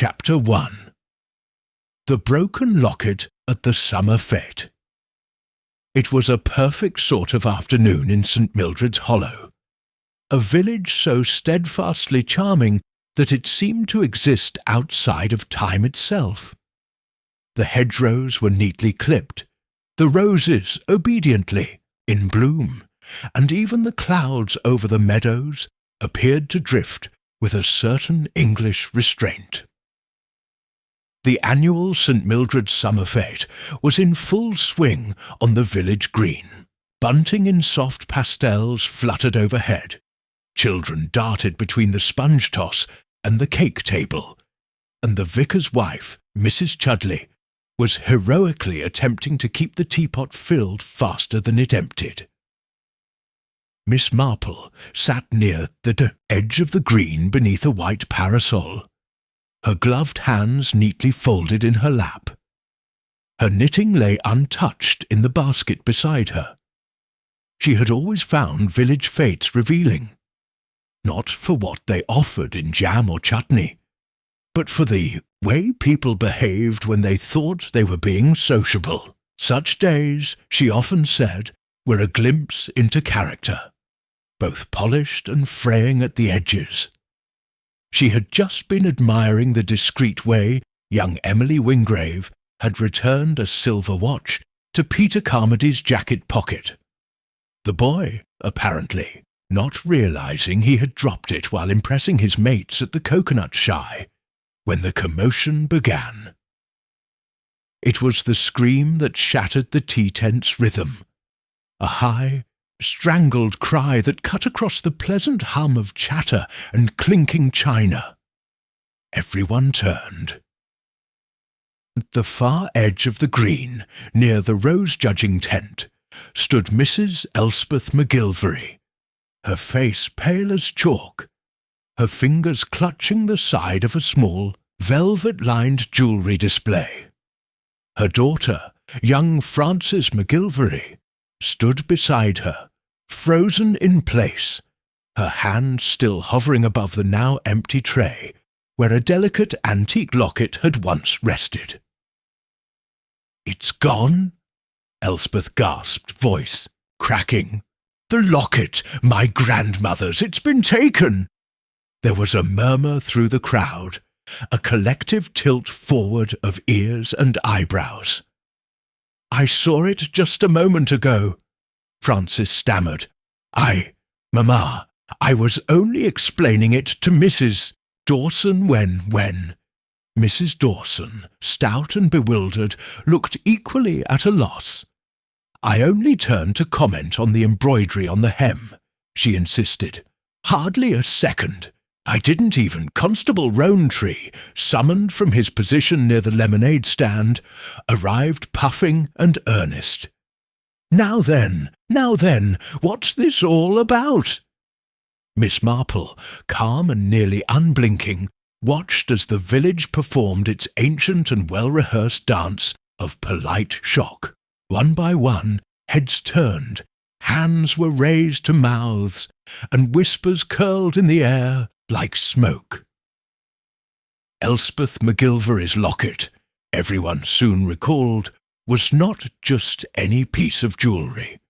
Chapter 1. The Broken Locket at the Summer Fete. It was a perfect sort of afternoon in St. Mildred's Hollow, a village so steadfastly charming that it seemed to exist outside of time itself. The hedgerows were neatly clipped, the roses obediently in bloom, and even the clouds over the meadows appeared to drift with a certain English restraint. The annual St. Mildred's Summer Fete was in full swing on the village green. Bunting in soft pastels fluttered overhead. Children darted between the sponge toss and the cake table, and the vicar's wife, Mrs. Chudley, was heroically attempting to keep the teapot filled faster than it emptied. Miss Marple sat near the edge of the green beneath a white parasol, her gloved hands neatly folded in her lap. Her knitting lay untouched in the basket beside her. She had always found village fetes revealing, not for what they offered in jam or chutney, but for the way people behaved when they thought they were being sociable. Such days, she often said, were a glimpse into character, both polished and fraying at the edges. She had just been admiring the discreet way young Emily Wingrave had returned a silver watch to Peter Carmody's jacket pocket. The boy, apparently, not realizing he had dropped it while impressing his mates at the coconut shy, when the commotion began. It was the scream that shattered the tea tent's rhythm, a high, strangled cry that cut across the pleasant hum of chatter and clinking china. Everyone turned. At the far edge of the green, near the rose-judging tent, stood Mrs. Elspeth McGilvery, her face pale as chalk, her fingers clutching the side of a small, velvet-lined jewellery display. Her daughter, young Frances McGilvery, stood beside her, frozen in place, her hand still hovering above the now empty tray where a delicate antique locket had once rested. "It's gone?" Elspeth gasped, voice cracking. "The locket, my grandmother's, it's been taken!" There was a murmur through the crowd, a collective tilt forward of ears and eyebrows. "I saw it just a moment ago," Frances stammered. Mamma, I was only explaining it to Mrs. Dawson when—" Mrs. Dawson, stout and bewildered, looked equally at a loss. "I only turned to comment on the embroidery on the hem," she insisted. "Hardly a second. I didn't even. Constable Rowntree, summoned from his position near the lemonade stand, arrived puffing and earnest. Now then, what's this all about?" Miss Marple, calm and nearly unblinking, watched as the village performed its ancient and well-rehearsed dance of polite shock. One by one, heads turned, hands were raised to mouths, and whispers curled in the air like smoke. Elspeth McGilvery's locket, everyone soon recalled, was not just any piece of jewellery.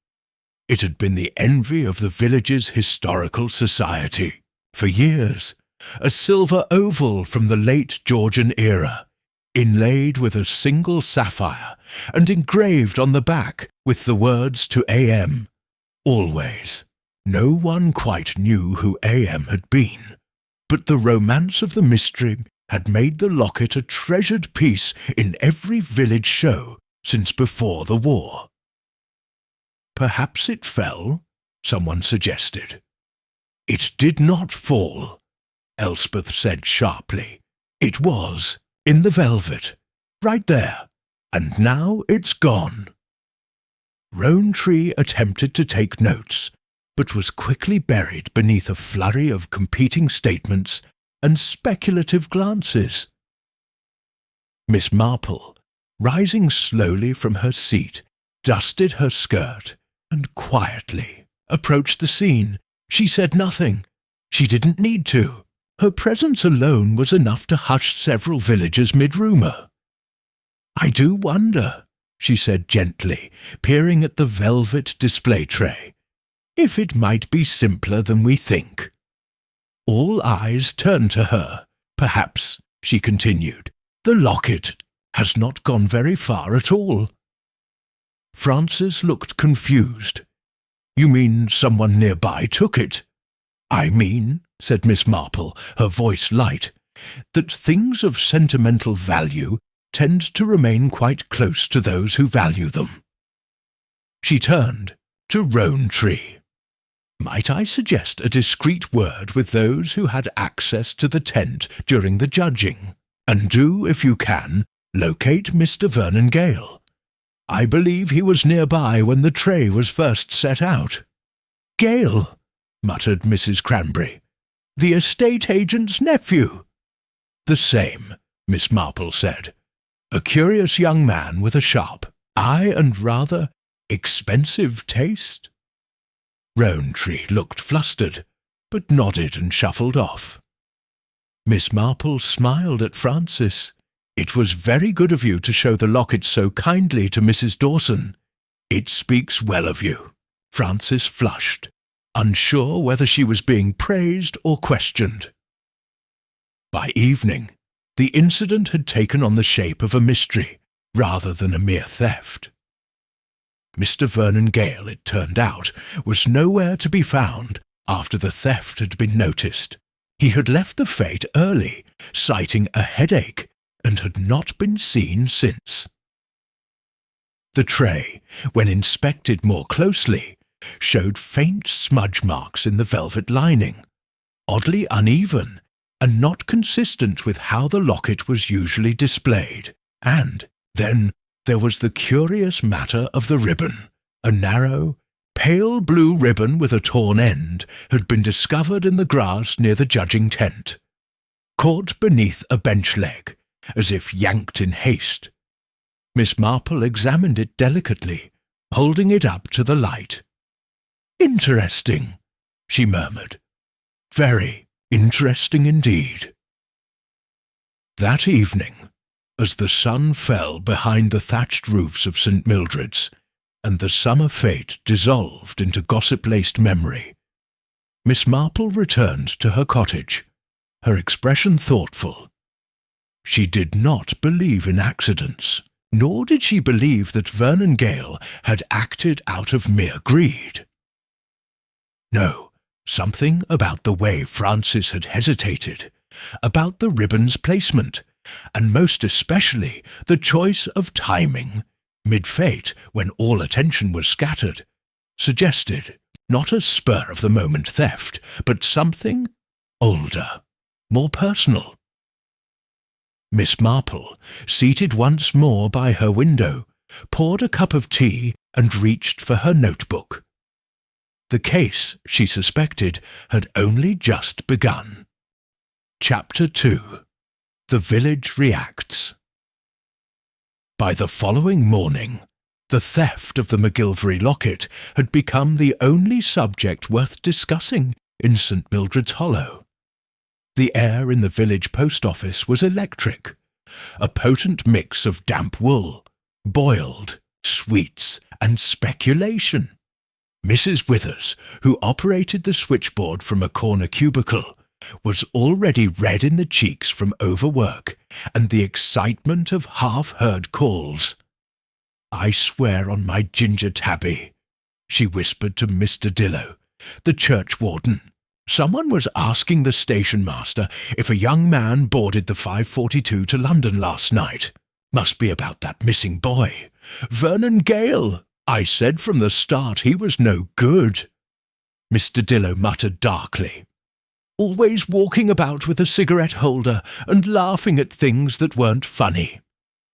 It had been the envy of the village's historical society. For years, a silver oval from the late Georgian era, inlaid with a single sapphire and engraved on the back with the words to A.M. Always. No one quite knew who A.M. had been, but the romance of the mystery had made the locket a treasured piece in every village show since before the war. "Perhaps it fell," someone suggested. "It did not fall," Elspeth said sharply. "It was, in the velvet, right there, and now it's gone." Rowntree attempted to take notes, but was quickly buried beneath a flurry of competing statements and speculative glances. Miss Marple, rising slowly from her seat, dusted her skirt and quietly approached the scene. She said nothing. She didn't need to. Her presence alone was enough to hush several villagers mid-rumour. "I do wonder," she said gently, peering at the velvet display tray, "if it might be simpler than we think." All eyes turned to her. "Perhaps," she continued, "the locket has not gone very far at all." Francis looked confused. "You mean someone nearby took it?" "I mean," said Miss Marple, her voice light, "that things of sentimental value tend to remain quite close to those who value them." She turned to Rowntree. "Might I suggest a discreet word with those who had access to the tent during the judging, and do, if you can, locate Mr. Vernon Gale? I believe he was nearby when the tray was first set out." "Gale," muttered Mrs. Cranberry. "The estate agent's nephew." "The same," Miss Marple said. "A curious young man with a sharp eye and rather expensive taste." Rowntree looked flustered, but nodded and shuffled off. Miss Marple smiled at Francis. "It was very good of you to show the locket so kindly to Mrs. Dawson. It speaks well of you." Francis flushed, unsure whether she was being praised or questioned. By evening, the incident had taken on the shape of a mystery rather than a mere theft. Mr. Vernon Gale, it turned out, was nowhere to be found after the theft had been noticed. He had left the fete early, citing a headache, and had not been seen since. The tray, when inspected more closely, showed faint smudge marks in the velvet lining, oddly uneven and not consistent with how the locket was usually displayed. And then there was the curious matter of the ribbon. A narrow, pale blue ribbon with a torn end had been discovered in the grass near the judging tent, caught beneath a bench leg, as if yanked in haste. Miss Marple examined it delicately, holding it up to the light. "Interesting," she murmured. "Very interesting indeed." That evening, as the sun fell behind the thatched roofs of St. Mildred's, and the summer fete dissolved into gossip-laced memory, Miss Marple returned to her cottage, her expression thoughtful. She did not believe in accidents, nor did she believe that Vernon Gale had acted out of mere greed. No, something about the way Francis had hesitated, about the ribbon's placement, and most especially the choice of timing, mid-fete when all attention was scattered, suggested not a spur-of-the-moment theft, but something older, more personal. Miss Marple, seated once more by her window, poured a cup of tea and reached for her notebook. The case, she suspected, had only just begun. Chapter 2. The Village Reacts. By the following morning, the theft of the McGilvery locket had become the only subject worth discussing in St. Mildred's Hollow. The air in the village post office was electric, a potent mix of damp wool, boiled, sweets, and speculation. Mrs. Withers, who operated the switchboard from a corner cubicle, was already red in the cheeks from overwork and the excitement of half-heard calls. "I swear on my ginger tabby," she whispered to Mr. Dillo, the churchwarden. "Someone was asking the station-master if a young man boarded the 5:42 to London last night. Must be about that missing boy. Vernon Gale. I said from the start he was no good." Mr. Dillo muttered darkly. "Always walking about with a cigarette holder and laughing at things that weren't funny.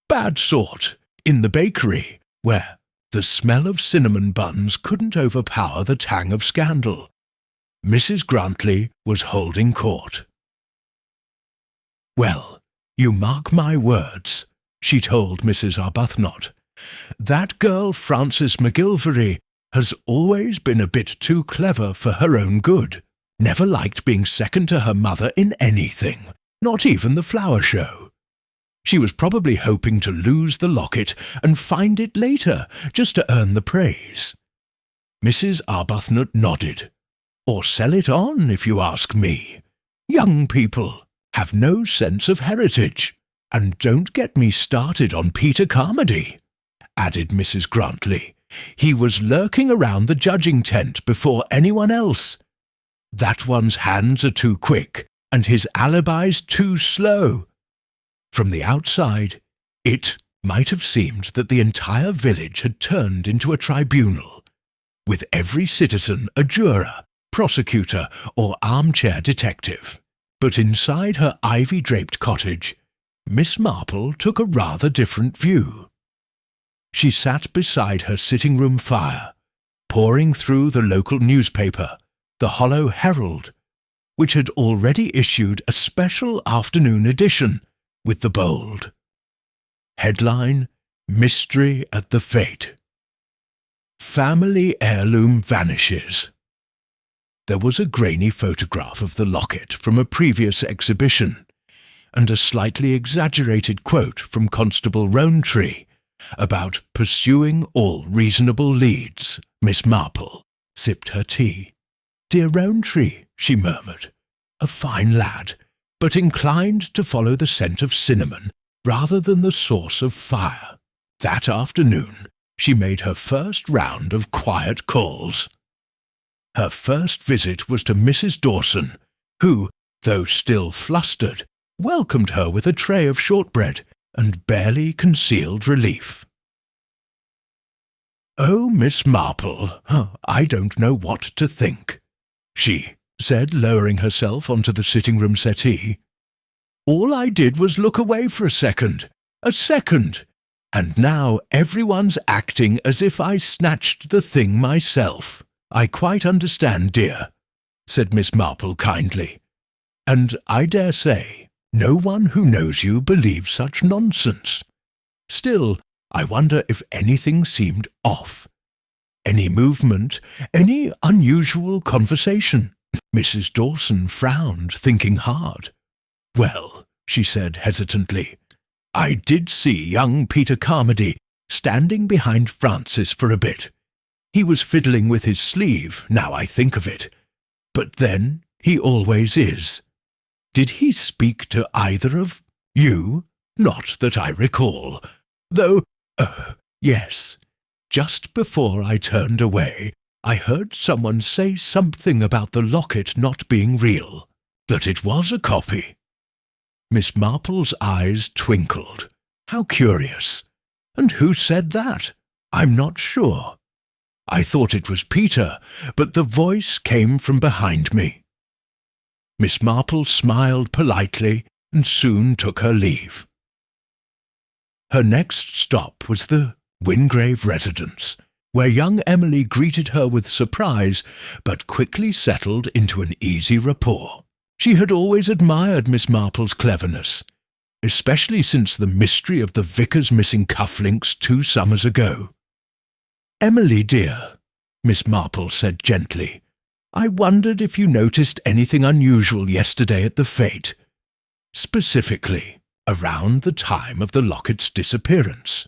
Bad sort, in the bakery, where the smell of cinnamon buns couldn't overpower the tang of scandal. Mrs. Grantley was holding court." "Well, you mark my words," she told Mrs. Arbuthnot. "That girl Frances McGilvery has always been a bit too clever for her own good. never liked being second to her mother in anything, not even the flower show. She was probably hoping to lose the locket and find it later, just to earn the praise. Mrs. Arbuthnot nodded. Or sell it on, if you ask me. Young people have no sense of heritage. And don't get me started on Peter Carmody, added Mrs. Grantley. He was lurking around the judging tent before anyone else. That one's hands are too quick, and his alibi's too slow. From the outside, it might have seemed that the entire village had turned into a tribunal, with every citizen a juror, prosecutor, or armchair detective. But inside her ivy-draped cottage, Miss Marple took a rather different view. She sat beside her sitting-room fire, poring through the local newspaper, the Hollow Herald, which had already issued a special afternoon edition with the bold headline, Mystery at the Fete. Family heirloom vanishes. There was a grainy photograph of the locket from a previous exhibition, and a slightly exaggerated quote from Constable Rowntree about pursuing all reasonable leads. Miss Marple sipped her tea. "Dear Rowntree," she murmured, "a fine lad, but inclined to follow the scent of cinnamon rather than the source of fire." That afternoon she made her first round of quiet calls. Her first visit was to Mrs. Dawson, who, though still flustered, welcomed her with a tray of shortbread and barely concealed relief. "Oh, Miss Marple, I don't know what to think," she said, lowering herself onto the sitting-room settee. "All I did was look away for a second, and now everyone's acting as if I snatched the thing myself." "I quite understand, dear," said Miss Marple kindly, "and I dare say no one who knows you believes such nonsense. Still, I wonder if anything seemed off. Any movement, any unusual conversation." Mrs. Dawson frowned, thinking hard. "Well," she said hesitantly, "I did see young Peter Carmody standing behind Francis for a bit. He was fiddling with his sleeve, now I think of it. But then he always is. Did he speak to either of you? Not that I recall. Though, yes, just before I turned away, I heard someone say something about the locket not being real, that it was a copy." Miss Marple's eyes twinkled. "How curious! And who said that? I'm not sure. I thought it was Peter, but the voice came from behind me." Miss Marple smiled politely and soon took her leave. Her next stop was the Wingrave residence, where young Emily greeted her with surprise, but quickly settled into an easy rapport. She had always admired Miss Marple's cleverness, especially since the mystery of the vicar's missing cufflinks 2 summers ago. "Emily, dear," Miss Marple said gently, "I wondered if you noticed anything unusual yesterday at the fete, specifically around the time of the locket's disappearance."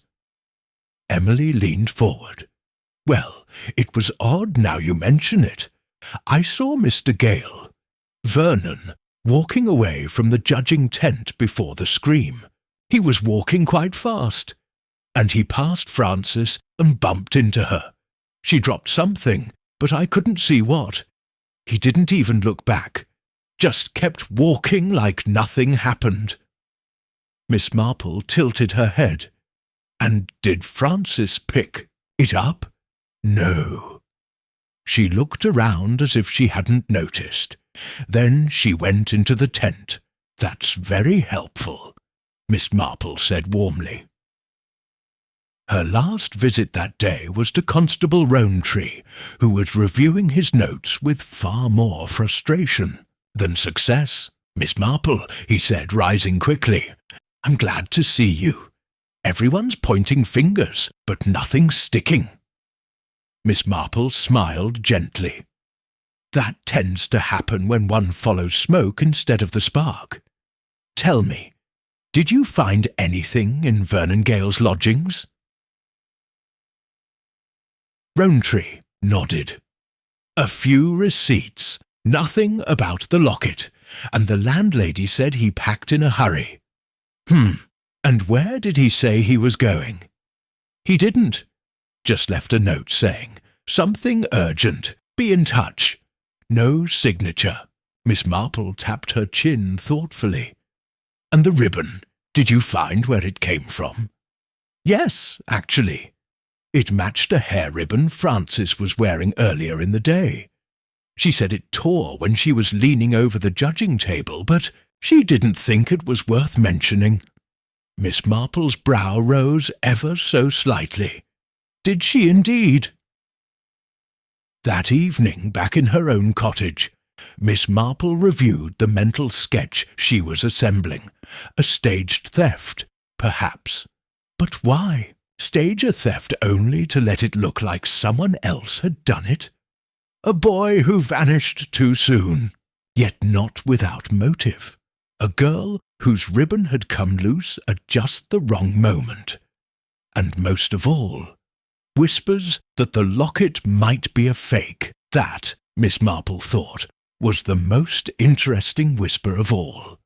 Emily leaned forward. "Well, it was odd now you mention it. I saw Mr. Gale, Vernon, walking away from the judging tent before the scream. He was walking quite fast, and he passed Frances and bumped into her. She dropped something, but I couldn't see what. He didn't even look back, just kept walking like nothing happened." Miss Marple tilted her head. "And did Frances pick it up?" "No." She looked around as if she hadn't noticed. Then she went into the tent. "That's very helpful," Miss Marple said warmly. Her last visit that day was to Constable Rowntree, who was reviewing his notes with far more frustration than success. "Miss Marple," he said, rising quickly, "I'm glad to see you. Everyone's pointing fingers, but nothing's sticking." Miss Marple smiled gently. That tends to happen when one follows smoke instead of the spark. Tell me, did you find anything in Vernon Gale's lodgings?" Rowntree nodded. "A few receipts, nothing about the locket, and the landlady said he packed in a hurry." And where did he say he was going?" "He didn't. Just left a note saying, 'Something urgent. Be in touch.' No signature." Miss Marple tapped her chin thoughtfully. "And the ribbon, did you find where it came from?" "Yes, actually. It matched a hair ribbon Frances was wearing earlier in the day. She said it tore when she was leaning over the judging table, but she didn't think it was worth mentioning." Miss Marple's brow rose ever so slightly. "Did she indeed?" That evening, back in her own cottage, Miss Marple reviewed the mental sketch she was assembling. A staged theft, perhaps. But why? Stage a theft only to let it look like someone else had done it? A boy who vanished too soon, yet not without motive. A girl whose ribbon had come loose at just the wrong moment. And most of all, whispers that the locket might be a fake. That, Miss Marple thought, was the most interesting whisper of all.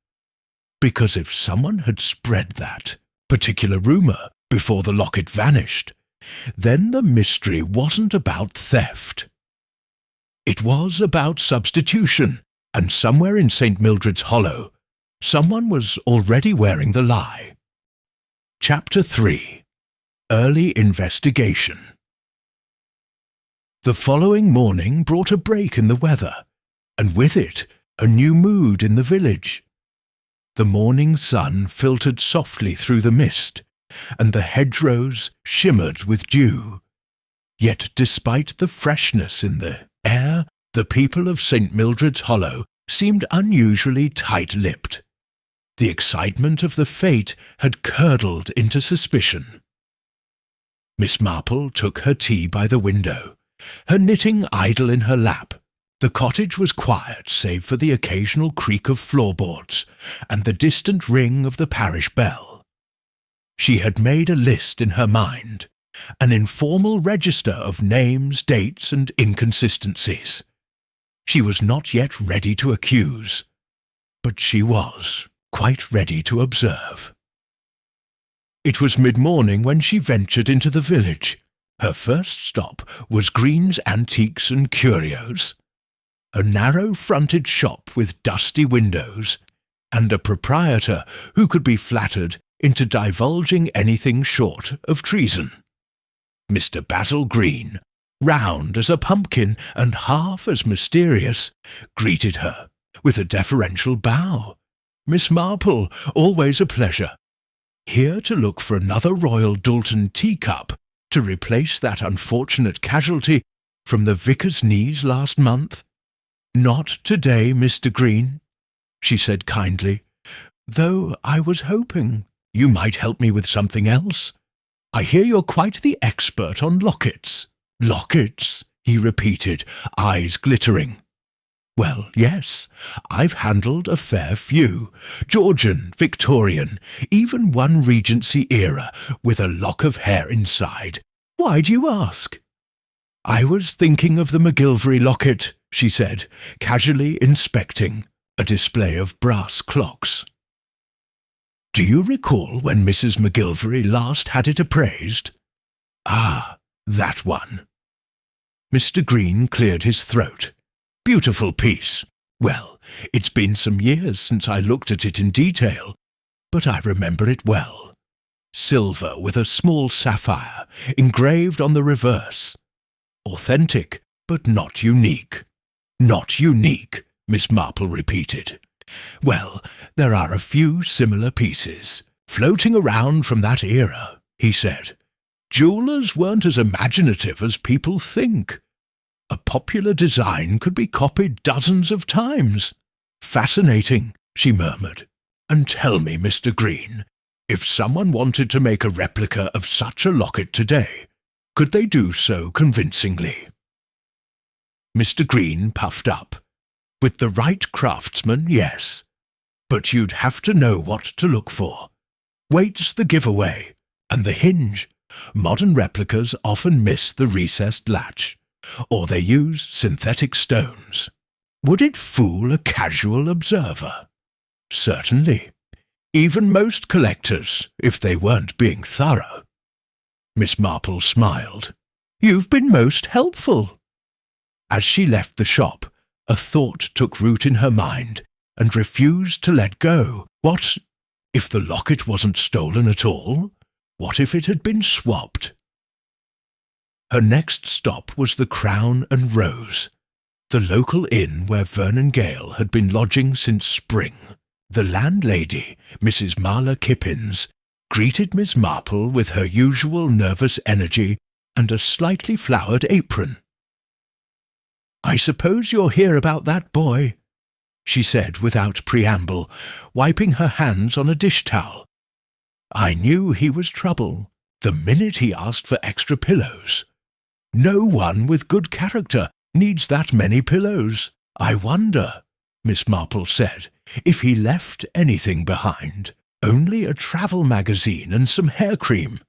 Because if someone had spread that particular rumour before the locket vanished, then the mystery wasn't about theft. It was about substitution, and somewhere in St. Mildred's Hollow, someone was already wearing the lie. Chapter 3. Early Investigation. The following morning brought a break in the weather, and with it a new mood in the village. The morning sun filtered softly through the mist, and the hedgerows shimmered with dew. Yet despite the freshness in the air, the people of St. Mildred's Hollow seemed unusually tight-lipped. The excitement of the fete had curdled into suspicion. Miss Marple took her tea by the window, her knitting idle in her lap. The cottage was quiet save for the occasional creak of floorboards and the distant ring of the parish bell. She had made a list in her mind, an informal register of names, dates, and inconsistencies. She was not yet ready to accuse, but she was quite ready to observe. It was mid-morning when she ventured into the village. Her first stop was Green's Antiques and Curios, a narrow-fronted shop with dusty windows, and a proprietor who could be flattered into divulging anything short of treason. Mr. Basil Green, round as a pumpkin and half as mysterious, greeted her with a deferential bow. "Miss Marple, always a pleasure. Here to look for another Royal Doulton teacup to replace that unfortunate casualty from the vicar's knees last month?" "Not today, Mr. Green," she said kindly, "though I was hoping you might help me with something else. I hear you're quite the expert on lockets." "Lockets?" he repeated, eyes glittering. "Well, yes, I've handled a fair few. Georgian, Victorian, even one Regency era with a lock of hair inside. Why do you ask?" "I was thinking of the McGilvery locket," she said, casually inspecting a display of brass clocks. "Do you recall when Mrs. McGilvery last had it appraised?" "Ah, that one." Mr. Green cleared his throat. "Beautiful piece. Well, it's been some years since I looked at it in detail, but I remember it well. Silver with a small sapphire, engraved on the reverse. Authentic, but not unique." "Not unique," Miss Marple repeated. "Well, there are a few similar pieces floating around from that era," he said. "Jewellers weren't as imaginative as people think. A popular design could be copied dozens of times." "Fascinating," she murmured. "And tell me, Mr. Green, if someone wanted to make a replica of such a locket today, could they do so convincingly?" Mr. Green puffed up. With the right craftsman, yes. But you'd have to know what to look for. Weight's the giveaway, and the hinge. Modern replicas often miss the recessed latch, or they use synthetic stones. Would it fool a casual observer? Certainly. Even most collectors, if they weren't being thorough. Miss Marple smiled. You've been most helpful. As she left the shop, a thought took root in her mind and refused to let go. What if the locket wasn't stolen at all? What if it had been swapped? Her next stop was the Crown and Rose, the local inn where Vernon Gale had been lodging since spring. The landlady, Mrs. Marla Kippins, greeted Miss Marple with her usual nervous energy and a slightly flowered apron. "I suppose you're here about that boy," she said without preamble, wiping her hands on a dish-towel. "I knew he was trouble the minute he asked for extra pillows. No one with good character needs that many pillows. I wonder," Miss Marple said, "if he left anything behind. Only a travel magazine and some hair cream."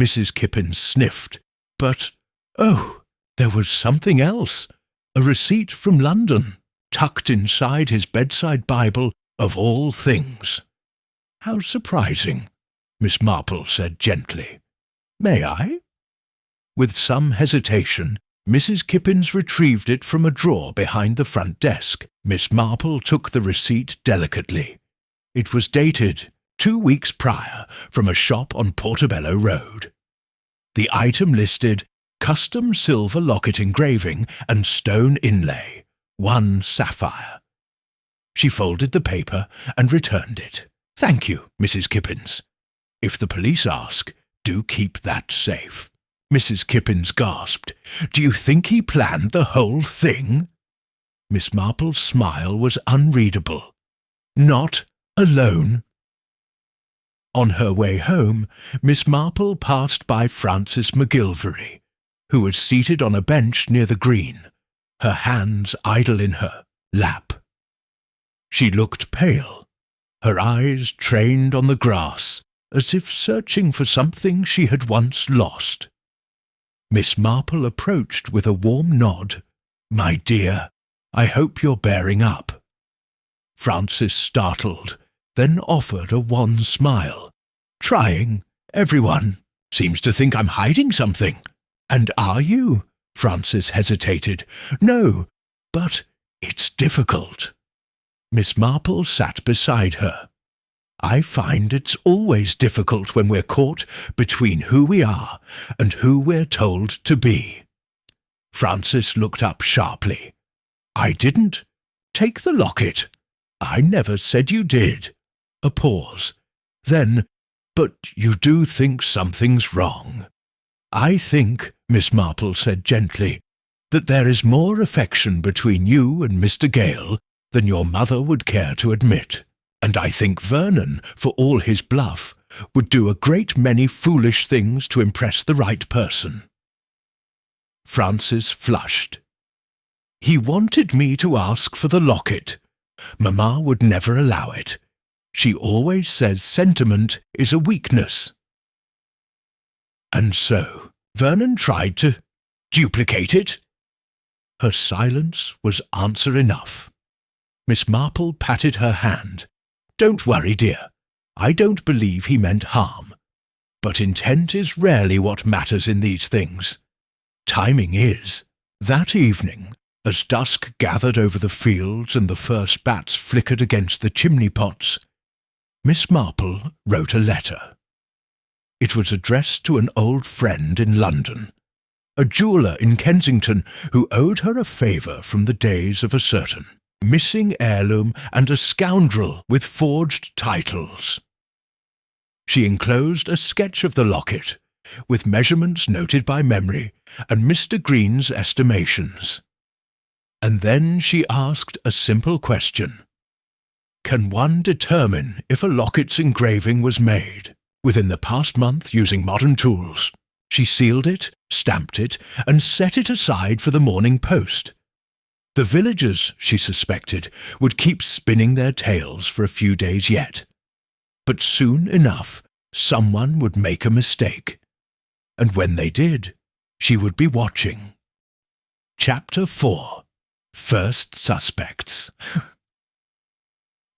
Mrs. Kippins sniffed. But, oh, there was something else. A receipt from London, tucked inside his bedside Bible, of all things. "How surprising," Miss Marple said gently. "May I?" With some hesitation, Mrs. Kippins retrieved it from a drawer behind the front desk. Miss Marple took the receipt delicately. It was dated 2 weeks prior from a shop on Portobello Road. The item listed custom silver locket engraving and stone inlay, 1 sapphire. She folded the paper and returned it. "Thank you, Mrs. Kippins. If the police ask, do keep that safe." Mrs. Kippins gasped. "Do you think he planned the whole thing?" Miss Marple's smile was unreadable. "Not alone." On her way home, Miss Marple passed by Frances McGilvery, who was seated on a bench near the green, her hands idle in her lap. She looked pale, her eyes trained on the grass, as if searching for something she had once lost. Miss Marple approached with a warm nod. "My dear, I hope you're bearing up." Frances startled, then offered a wan smile. "Trying. Everyone seems to think I'm hiding something." "And are you?" Frances hesitated. "No, but it's difficult." Miss Marple sat beside her. "I find it's always difficult when we're caught between who we are and who we're told to be." Frances looked up sharply. "I didn't take the locket. I never said you did." A pause. Then, "But you do think something's wrong." "I think," Miss Marple said gently, "that there is more affection between you and Mr. Gale than your mother would care to admit. And I think Vernon, for all his bluff, would do a great many foolish things to impress the right person." Frances flushed. "He wanted me to ask for the locket. Mamma would never allow it. She always says sentiment is a weakness." "And so Vernon tried to duplicate it?" Her silence was answer enough. Miss Marple patted her hand. "Don't worry, dear. I don't believe he meant harm. But intent is rarely what matters in these things. Timing is." That evening, as dusk gathered over the fields and the first bats flickered against the chimney-pots, Miss Marple wrote a letter. It was addressed to an old friend in London, a jeweller in Kensington who owed her a favour from the days of a certain missing heirloom and a scoundrel with forged titles. She enclosed a sketch of the locket, with measurements noted by memory and Mr. Green's estimations. And then she asked a simple question. Can one determine if a locket's engraving was made within the past month using modern tools? She sealed it, stamped it, and set it aside for the morning post, The villagers, she suspected, would keep spinning their tales for a few days yet. But soon enough, someone would make a mistake. And when they did, she would be watching. Chapter 4. First Suspects.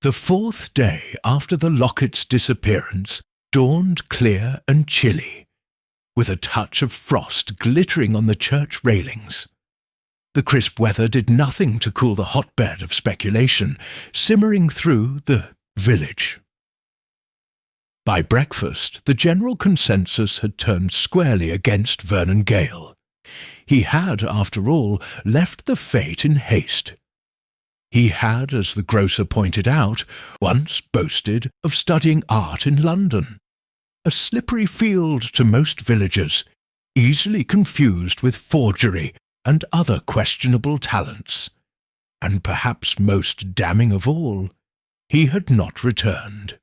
The fourth day after the Locket's disappearance dawned clear and chilly, with a touch of frost glittering on the church railings. The crisp weather did nothing to cool the hotbed of speculation simmering through the village. By breakfast, the general consensus had turned squarely against Vernon Gale. He had, after all, left the fete in haste. He had, as the grocer pointed out, once boasted of studying art in London, a slippery field to most villagers, easily confused with forgery and other questionable talents. And perhaps most damning of all, he had not returned.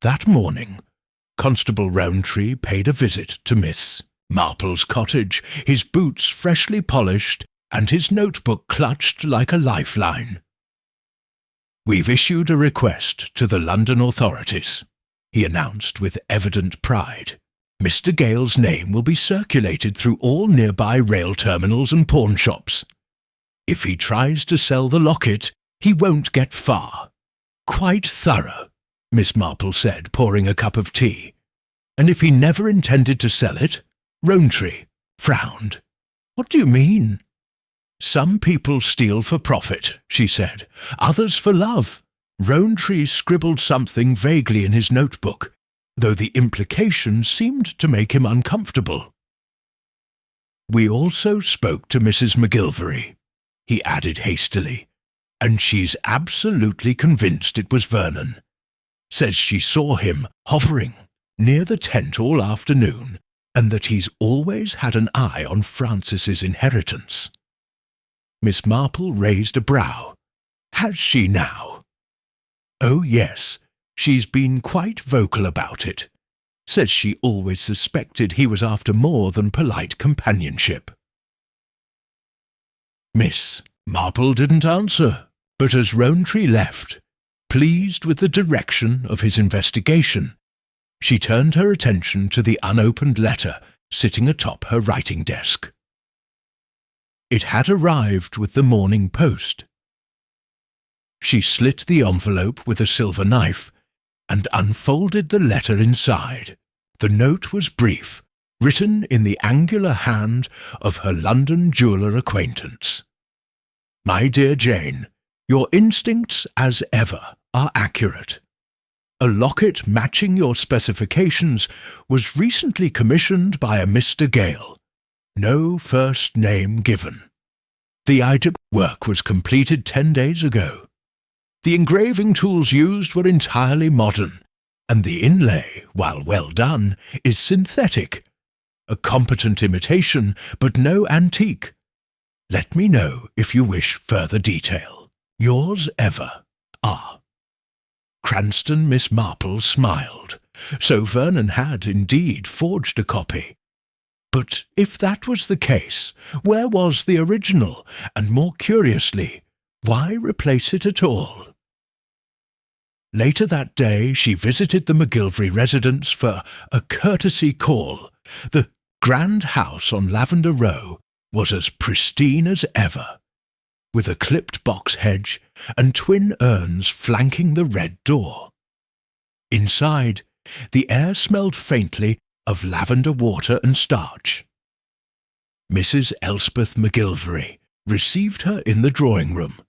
That morning, Constable Rowntree paid a visit to Miss Marple's cottage, his boots freshly polished and his notebook clutched like a lifeline. "We've issued a request to the London authorities," he announced with evident pride. "Mr. Gale's name will be circulated through all nearby rail terminals and pawnshops. If he tries to sell the locket, he won't get far." "Quite thorough," Miss Marple said, pouring a cup of tea. "And if he never intended to sell it?" Rowntree frowned. "What do you mean?" "Some people steal for profit," she said, "others for love." Rowntree scribbled something vaguely in his notebook, though the implication seemed to make him uncomfortable. "We also spoke to Mrs. McGilvery," he added hastily, "and she's absolutely convinced it was Vernon. Says she saw him hovering near the tent all afternoon, and that he's always had an eye on Francis's inheritance." Miss Marple raised a brow. "Has she now?" "Oh, yes. She's been quite vocal about it. Says she always suspected he was after more than polite companionship." Miss Marple didn't answer, but as Rowntree left, pleased with the direction of his investigation, she turned her attention to the unopened letter sitting atop her writing desk. It had arrived with the morning post. She slit the envelope with a silver knife and unfolded the letter inside. The note was brief, written in the angular hand of her London jeweller acquaintance. "My dear Jane, your instincts, as ever, are accurate. A locket matching your specifications was recently commissioned by a Mr. Gale. No first name given. The item work was completed 10 days ago. The engraving tools used were entirely modern, and the inlay, while well done, is synthetic. A competent imitation, but no antique. Let me know if you wish further detail. Yours ever, R." Cranston Miss Marple smiled. So Vernon had indeed forged a copy. But if that was the case, where was the original? And more curiously, why replace it at all? Later that day she visited the McGilvery residence for a courtesy call. The grand house on Lavender Row was as pristine as ever, with a clipped box hedge and twin urns flanking the red door. Inside, the air smelled faintly of lavender water and starch. Mrs. Elspeth McGilvery received her in the drawing-room,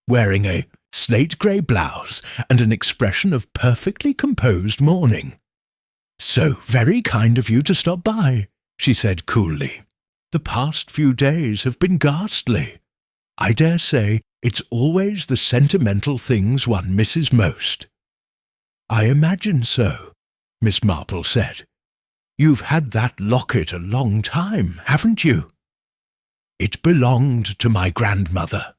wearing a slate-grey blouse and an expression of perfectly composed mourning. "So very kind of you to stop by," she said coolly. "The past few days have been ghastly. I dare say it's always the sentimental things one misses most." "I imagine so," Miss Marple said. "You've had that locket a long time, haven't you?" "It belonged to my grandmother.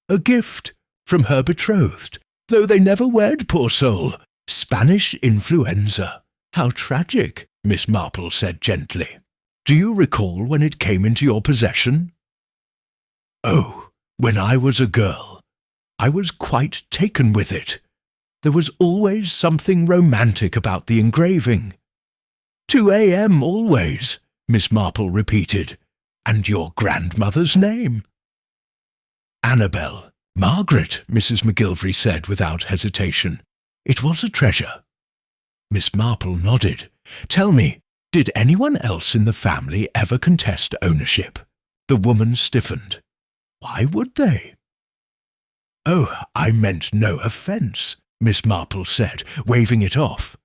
A gift from her betrothed, though they never wed, poor soul. Spanish influenza. How tragic," Miss Marple said gently. "Do you recall when it came into your possession?" Oh, when I was a girl, I was quite taken with it. There was always something romantic about the engraving. 2 a.m. always, Miss Marple repeated. And your grandmother's name? Annabel. Margaret, Mrs. McGilvery said without hesitation. It was a treasure. Miss Marple nodded. Tell me, did anyone else in the family ever contest ownership? The woman stiffened. Why would they? Oh, I meant no offence, Miss Marple said, waving it off.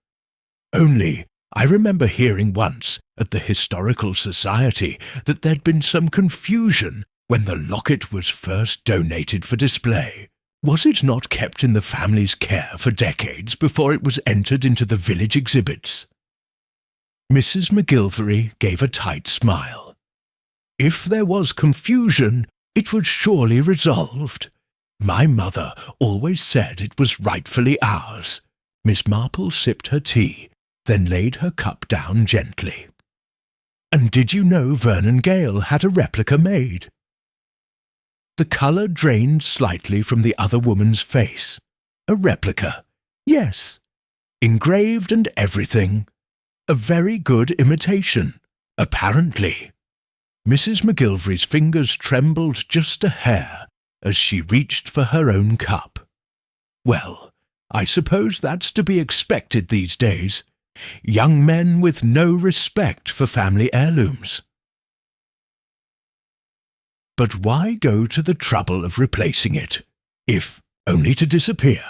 Only, I remember hearing once at the Historical Society that there'd been some confusion when the locket was first donated for display. Was it not kept in the family's care for decades before it was entered into the village exhibits? Mrs. McGilvery gave a tight smile. If there was confusion, it was surely resolved. My mother always said it was rightfully ours. Miss Marple sipped her tea, then laid her cup down gently. And did you know Vernon Gale had a replica made? The colour drained slightly from the other woman's face. A replica, yes. Engraved and everything. A very good imitation, apparently. Mrs. McGilvery's fingers trembled just a hair as she reached for her own cup. Well, I suppose that's to be expected these days. Young men with no respect for family heirlooms. But why go to the trouble of replacing it, if only to disappear?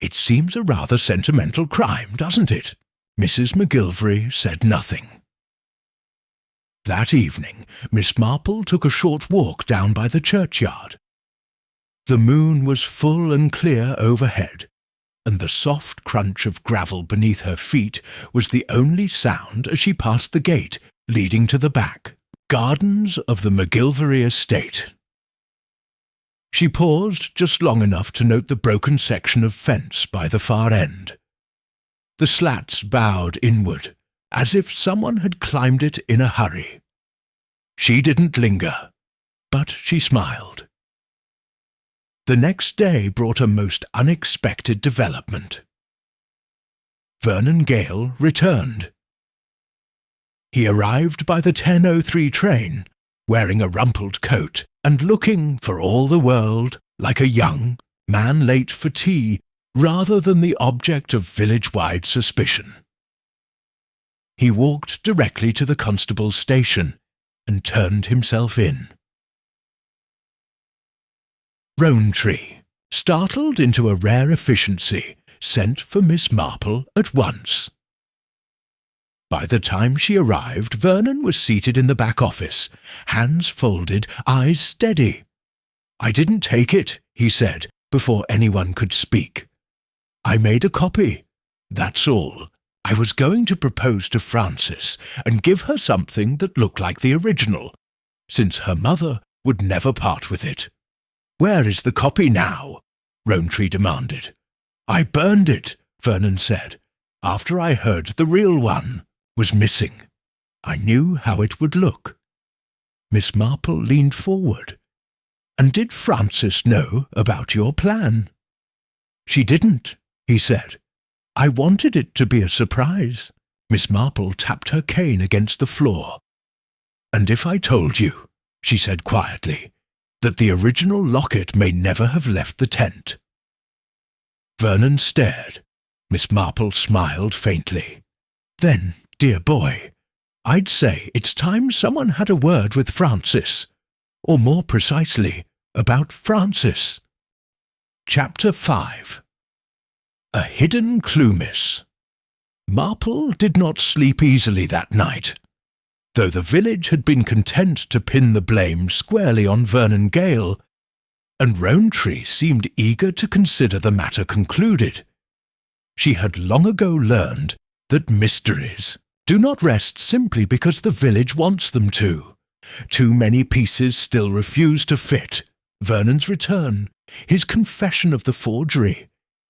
It seems a rather sentimental crime, doesn't it? Mrs. McGilvery said nothing. That evening, Miss Marple took a short walk down by the churchyard. The moon was full and clear overhead, and the soft crunch of gravel beneath her feet was the only sound as she passed the gate leading to the back gardens of the McGilvery estate. She paused just long enough to note the broken section of fence by the far end. The slats bowed inward, as if someone had climbed it in a hurry. She didn't linger, but she smiled. The next day brought a most unexpected development. Vernon Gale returned. He arrived by the 10:03 train, wearing a rumpled coat and looking, for all the world, like a young man late for tea rather than the object of village-wide suspicion. He walked directly to the constable's station and turned himself in. Rowntree, startled into a rare efficiency, sent for Miss Marple at once. By the time she arrived, Vernon was seated in the back office, hands folded, eyes steady. "I didn't take it," he said, before anyone could speak. "I made a copy. That's all. I was going to propose to Frances and give her something that looked like the original, since her mother would never part with it." "Where is the copy now?" Rowntree demanded. "I burned it," Vernon said, "after I heard the real one was missing. I knew how it would look." Miss Marple leaned forward. "And did Frances know about your plan?" "She didn't," he said. "I wanted it to be a surprise." Miss Marple tapped her cane against the floor. "And if I told you," she said quietly, "that the original locket may never have left the tent?" Vernon stared. Miss Marple smiled faintly. "Then, dear boy, I'd say it's time someone had a word with Frances, or more precisely, about Frances." Chapter 5. A hidden clue miss. Marple did not sleep easily that night. Though the village had been content to pin the blame squarely on Vernon Gale, and Rowntree seemed eager to consider the matter concluded. She had long ago learned that mysteries do not rest simply because the village wants them to. Too many pieces still refuse to fit. Vernon's return, his confession of the forgery,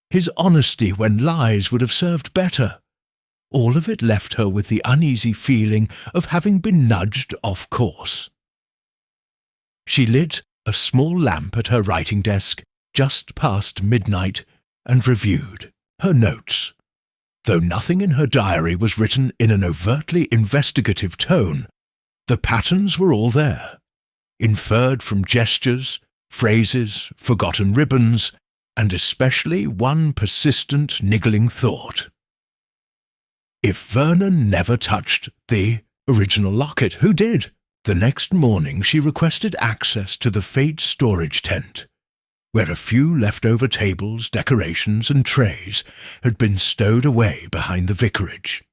his honesty when lies would have served better. All of it left her with the uneasy feeling of having been nudged off course. She lit a small lamp at her writing desk just past midnight and reviewed her notes. Though nothing in her diary was written in an overtly investigative tone, the patterns were all there, inferred from gestures, phrases, forgotten ribbons, and especially one persistent, niggling thought. If Vernon never touched the original locket, who did? The next morning she requested access to the fete storage tent, where a few leftover tables, decorations, and trays had been stowed away behind the vicarage.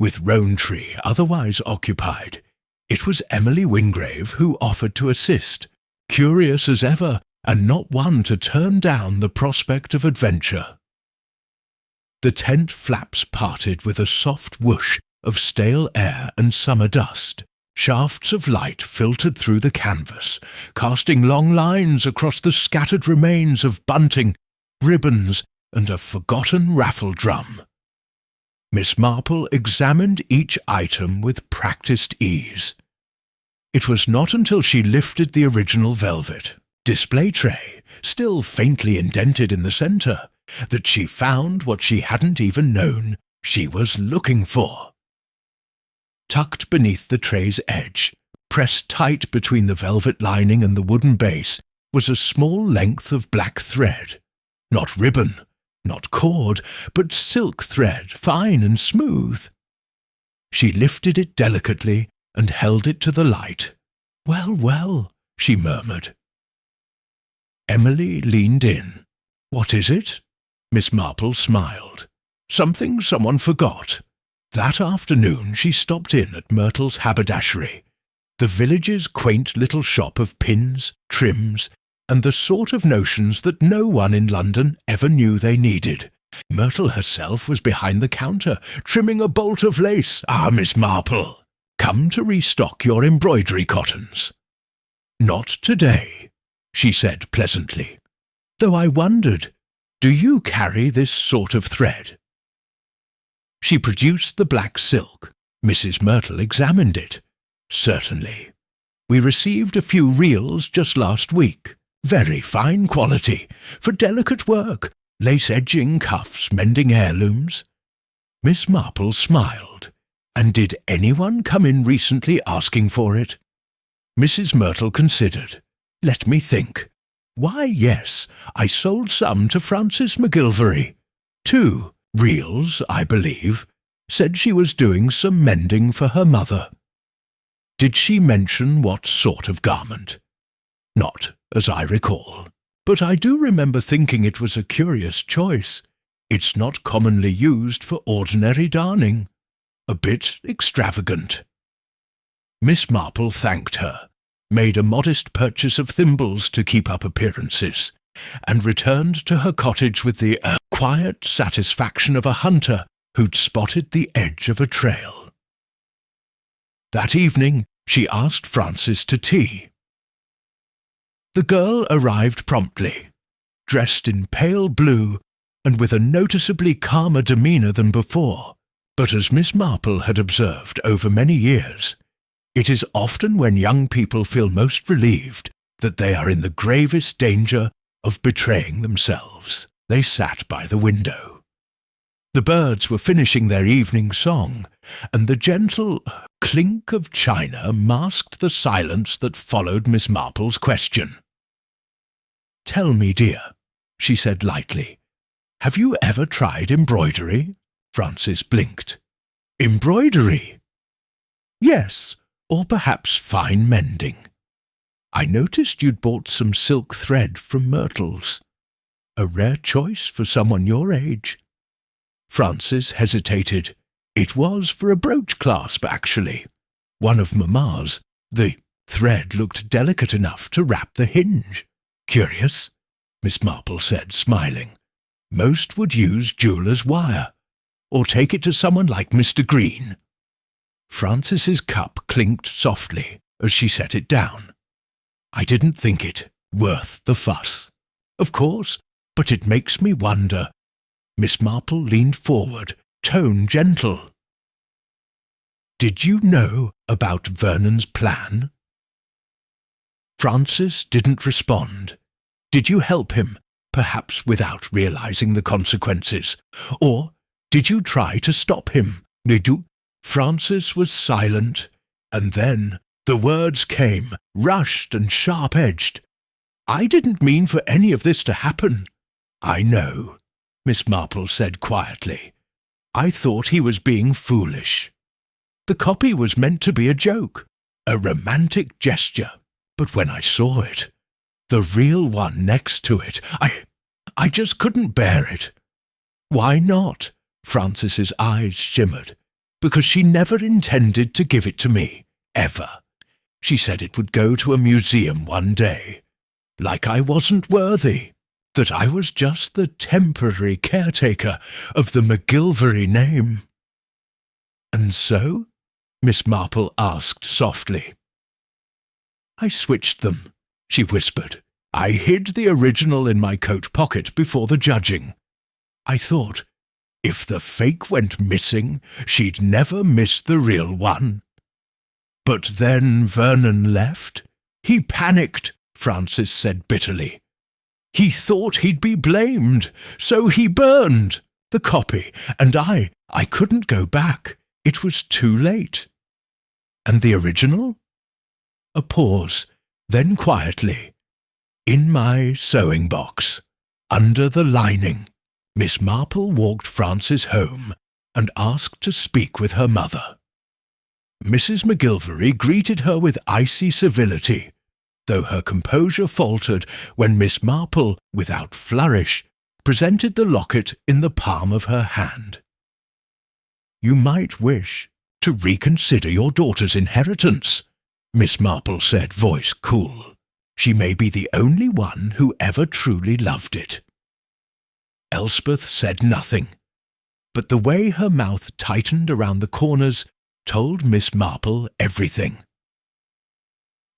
With Rowntree otherwise occupied, it was Emily Wingrave who offered to assist, curious as ever, and not one to turn down the prospect of adventure. The tent flaps parted with a soft whoosh of stale air and summer dust. Shafts of light filtered through the canvas, casting long lines across the scattered remains of bunting, ribbons, and a forgotten raffle drum. Miss Marple examined each item with practised ease. It was not until she lifted the original velvet display tray, still faintly indented in the centre, that she found what she hadn't even known she was looking for. Tucked beneath the tray's edge, pressed tight between the velvet lining and the wooden base, was a small length of black thread. Not ribbon, not cord, but silk thread, fine and smooth. She lifted it delicately and held it to the light. "Well, well," she murmured. Emily leaned in. "What is it?" Miss Marple smiled. "Something someone forgot." That afternoon she stopped in at Myrtle's haberdashery, the village's quaint little shop of pins, trims, and the sort of notions that no one in London ever knew they needed. Myrtle herself was behind the counter, trimming a bolt of lace. "Ah, Miss Marple, come to restock your embroidery cottons." "Not today," she said pleasantly, "though I wondered, do you carry this sort of thread?" She produced the black silk. Mrs. Myrtle examined it. "Certainly. We received a few reels just last week. Very fine quality, for delicate work, lace edging, cuffs, mending heirlooms." Miss Marple smiled. "And did anyone come in recently asking for it?" Mrs. Myrtle considered. "Let me think. Why, yes, I sold some to Frances McGilvery. 2 reels, I believe. Said she was doing some mending for her mother." "Did she mention what sort of garment?" "Not as I recall, but I do remember thinking it was a curious choice. It's not commonly used for ordinary darning. A bit extravagant." Miss Marple thanked her, made a modest purchase of thimbles to keep up appearances, and returned to her cottage with the quiet satisfaction of a hunter who'd spotted the edge of a trail. That evening she asked Frances to tea. The girl arrived promptly, dressed in pale blue and with a noticeably calmer demeanour than before, but as Miss Marple had observed over many years, it is often when young people feel most relieved that they are in the gravest danger of betraying themselves. They sat by the window. The birds were finishing their evening song, and the gentle clink of china masked the silence that followed Miss Marple's question. "Tell me, dear," she said lightly, "have you ever tried embroidery?" Frances blinked. "Embroidery?" "Yes, or perhaps fine mending. I noticed you'd bought some silk thread from Myrtle's. A rare choice for someone your age." Frances hesitated. "It was for a brooch clasp, actually. One of Mamma's. The thread looked delicate enough to wrap the hinge." "Curious," Miss Marple said, smiling. "Most would use jeweller's wire, or take it to someone like Mr. Green." Frances's cup clinked softly as she set it down. "I didn't think it worth the fuss." "Of course, but it makes me wonder." Miss Marple leaned forward, tone gentle. "Did you know about Vernon's plan?" Francis didn't respond. Did you help him, perhaps without realizing the consequences? Or did you try to stop him? Did you? Francis was silent, and then the words came, rushed and sharp-edged. I didn't mean for any of this to happen. I know, Miss Marple said quietly. I thought he was being foolish. The copy was meant to be a joke, a romantic gesture. But when I saw it, the real one next to it, I just couldn't bear it. Why not? Francis's eyes shimmered. Because she never intended to give it to me, ever. She said it would go to a museum one day. Like I wasn't worthy. That I was just the temporary caretaker of the McGilvery name. And so? Miss Marple asked softly. I switched them, she whispered. I hid the original in my coat pocket before the judging. I thought, if the fake went missing, she'd never miss the real one. But then Vernon left. He panicked, Francis said bitterly. He thought he'd be blamed, so he burned the copy, and I couldn't go back. It was too late. And the original? A pause, then quietly. In my sewing box, under the lining. Miss Marple walked Francis home and asked to speak with her mother. Mrs. McGilvery greeted her with icy civility, though her composure faltered when Miss Marple, without flourish, presented the locket in the palm of her hand. You might wish to reconsider your daughter's inheritance, Miss Marple said, voice cool. She may be the only one who ever truly loved it. Elspeth said nothing, but the way her mouth tightened around the corners told Miss Marple everything.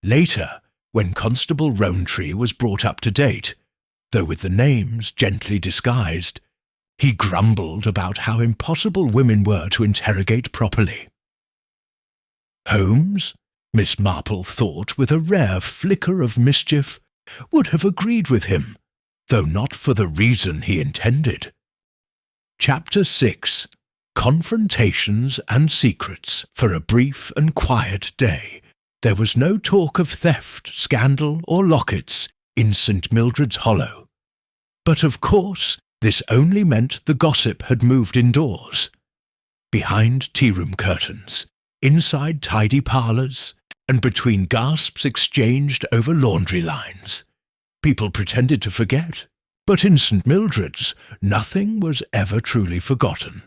Later, when Constable Rowntree was brought up to date, though with the names gently disguised, he grumbled about how impossible women were to interrogate properly. Holmes, Miss Marple thought with a rare flicker of mischief, would have agreed with him, though not for the reason he intended. Chapter 6. Confrontations and Secrets. For a brief and quiet day, there was no talk of theft, scandal, or lockets in St. Mildred's Hollow. But of course, this only meant the gossip had moved indoors. Behind tea-room curtains, inside tidy parlours, and between gasps exchanged over laundry lines. People pretended to forget, but in St. Mildred's, nothing was ever truly forgotten.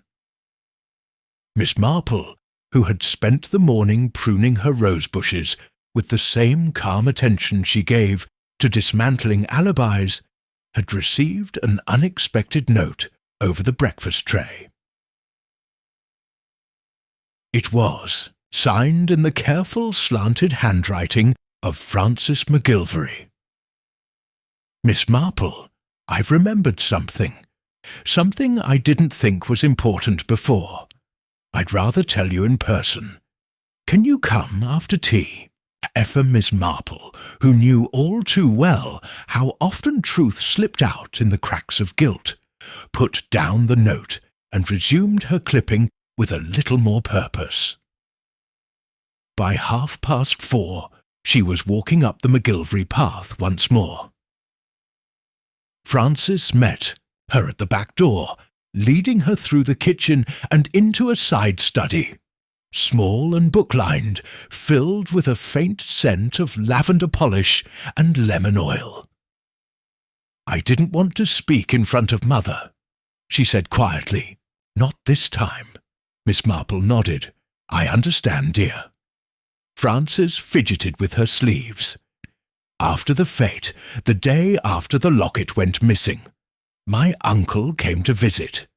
Miss Marple, who had spent the morning pruning her rose bushes with the same calm attention she gave to dismantling alibis, had received an unexpected note over the breakfast tray. It was signed in the careful, slanted handwriting of Francis McGilvery. Miss Marple, I've remembered something. Something I didn't think was important before. I'd rather tell you in person. Can you come after tea? Miss Marple, who knew all too well how often truth slipped out in the cracks of guilt, put down the note and resumed her clipping with a little more purpose. By 4:30, she was walking up the McGilvery path once more. Francis met her at the back door, leading her through the kitchen and into a side study, small and book-lined, filled with a faint scent of lavender polish and lemon oil. I didn't want to speak in front of Mother, she said quietly. Not this time. Miss Marple nodded. I understand, dear. Frances fidgeted with her sleeves. After the fete, the day after the locket went missing, my uncle came to visit.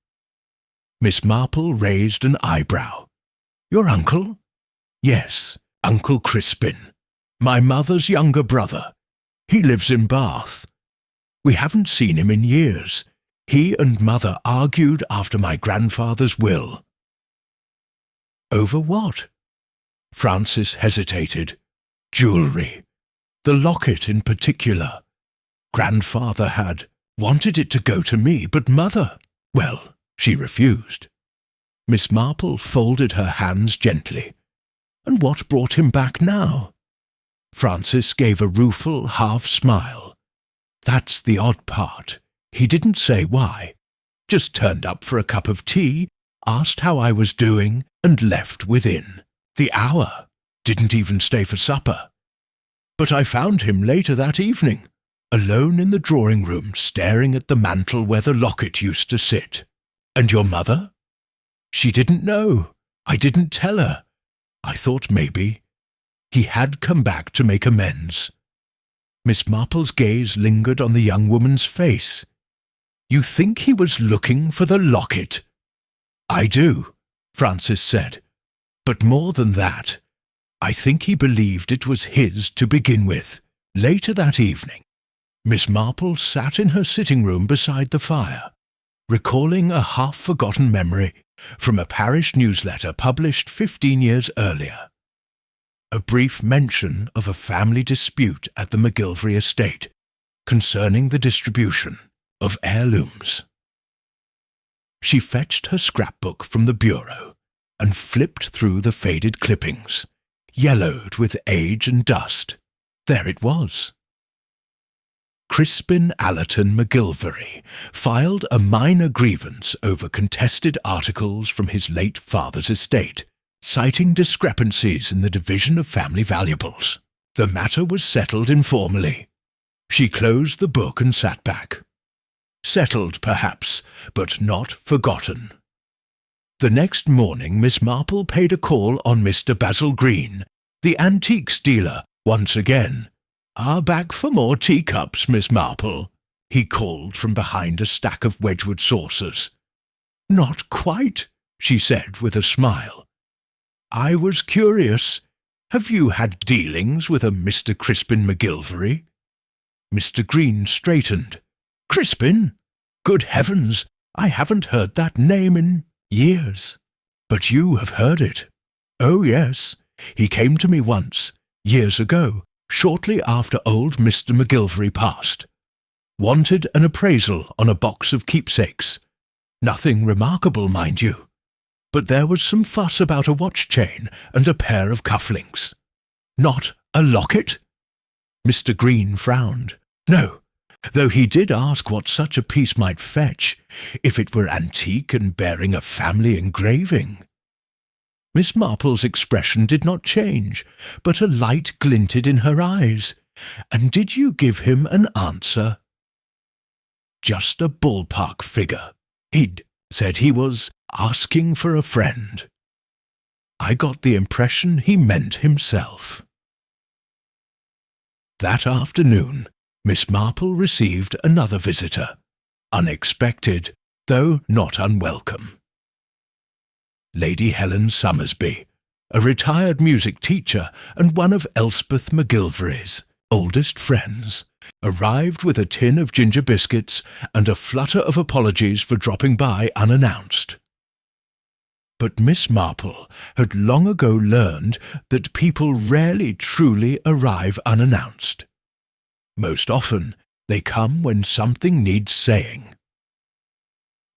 Miss Marple raised an eyebrow. Your uncle? Yes, Uncle Crispin, my mother's younger brother. He lives in Bath. We haven't seen him in years. He and Mother argued after my grandfather's will. Over what? Frances hesitated. Jewellery. The locket in particular. Grandfather had wanted it to go to me, but Mother, well, she refused. Miss Marple folded her hands gently. And what brought him back now? Francis gave a rueful half-smile. That's the odd part. He didn't say why. Just turned up for a cup of tea, asked how I was doing, and left within the hour. Didn't even stay for supper. But I found him later that evening, alone in the drawing-room, staring at the mantel where the locket used to sit. And your mother? She didn't know. I didn't tell her. I thought maybe he had come back to make amends. Miss Marple's gaze lingered on the young woman's face. You think he was looking for the locket? I do, Francis said. But more than that, I think he believed it was his to begin with. Later that evening, Miss Marple sat in her sitting room beside the fire, recalling a half-forgotten memory from a parish newsletter published 15 years earlier. A brief mention of a family dispute at the McGilvery estate concerning the distribution of heirlooms. She fetched her scrapbook from the bureau and flipped through the faded clippings, yellowed with age and dust. There it was. Crispin Allerton McGilvery filed a minor grievance over contested articles from his late father's estate, citing discrepancies in the division of family valuables. The matter was settled informally. She closed the book and sat back. Settled, perhaps, but not forgotten. The next morning Miss Marple paid a call on Mr. Basil Green, the antiques dealer, once again. "Are back for more teacups, Miss Marple?" he called from behind a stack of Wedgwood saucers. "Not quite," she said with a smile. "I was curious. Have you had dealings with a Mr. Crispin McGilvery?" Mr. Green straightened. "Crispin? Good heavens, I haven't heard that name in years. But you have heard it." "Oh, yes. He came to me once, years ago, shortly after old Mr. McGilvery passed. Wanted an appraisal on a box of keepsakes. Nothing remarkable, mind you. But there was some fuss about a watch chain and a pair of cufflinks." "Not a locket?" Mr. Green frowned. "No, though he did ask what such a piece might fetch, if it were antique and bearing a family engraving." Miss Marple's expression did not change, but a light glinted in her eyes. "And did you give him an answer?" "Just a ballpark figure. He'd said he was asking for a friend. I got the impression he meant himself." That afternoon, Miss Marple received another visitor, unexpected, though not unwelcome. Lady Helen Summersby, a retired music teacher and one of Elspeth McGilvery's oldest friends, arrived with a tin of ginger biscuits and a flutter of apologies for dropping by unannounced. But Miss Marple had long ago learned that people rarely truly arrive unannounced. Most often, they come when something needs saying.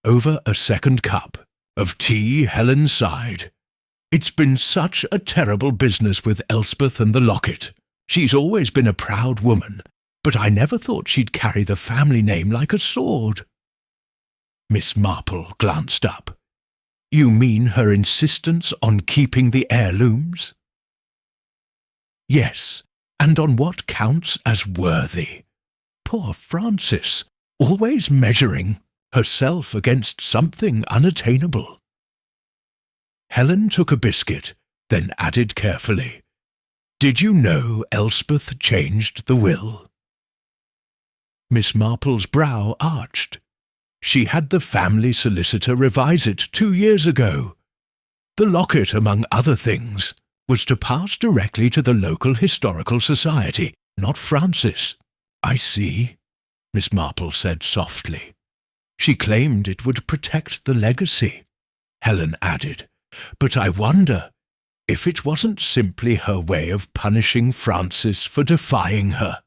Over a second cup of tea, Helen sighed. "It's been such a terrible business with Elspeth and the locket. She's always been a proud woman, but I never thought she'd carry the family name like a sword." Miss Marple glanced up. "You mean her insistence on keeping the heirlooms?" "Yes, and on what counts as worthy. Poor Frances, always measuring herself against something unattainable." Helen took a biscuit, then added carefully, "Did you know Elspeth changed the will?" Miss Marple's brow arched. She had the family solicitor revise it 2 years ago. The locket, among other things, was to pass directly to the local historical society, not Francis. "I see," Miss Marple said softly. "She claimed it would protect the legacy," Helen added. "But I wonder, if it wasn't simply her way of punishing Francis for defying her.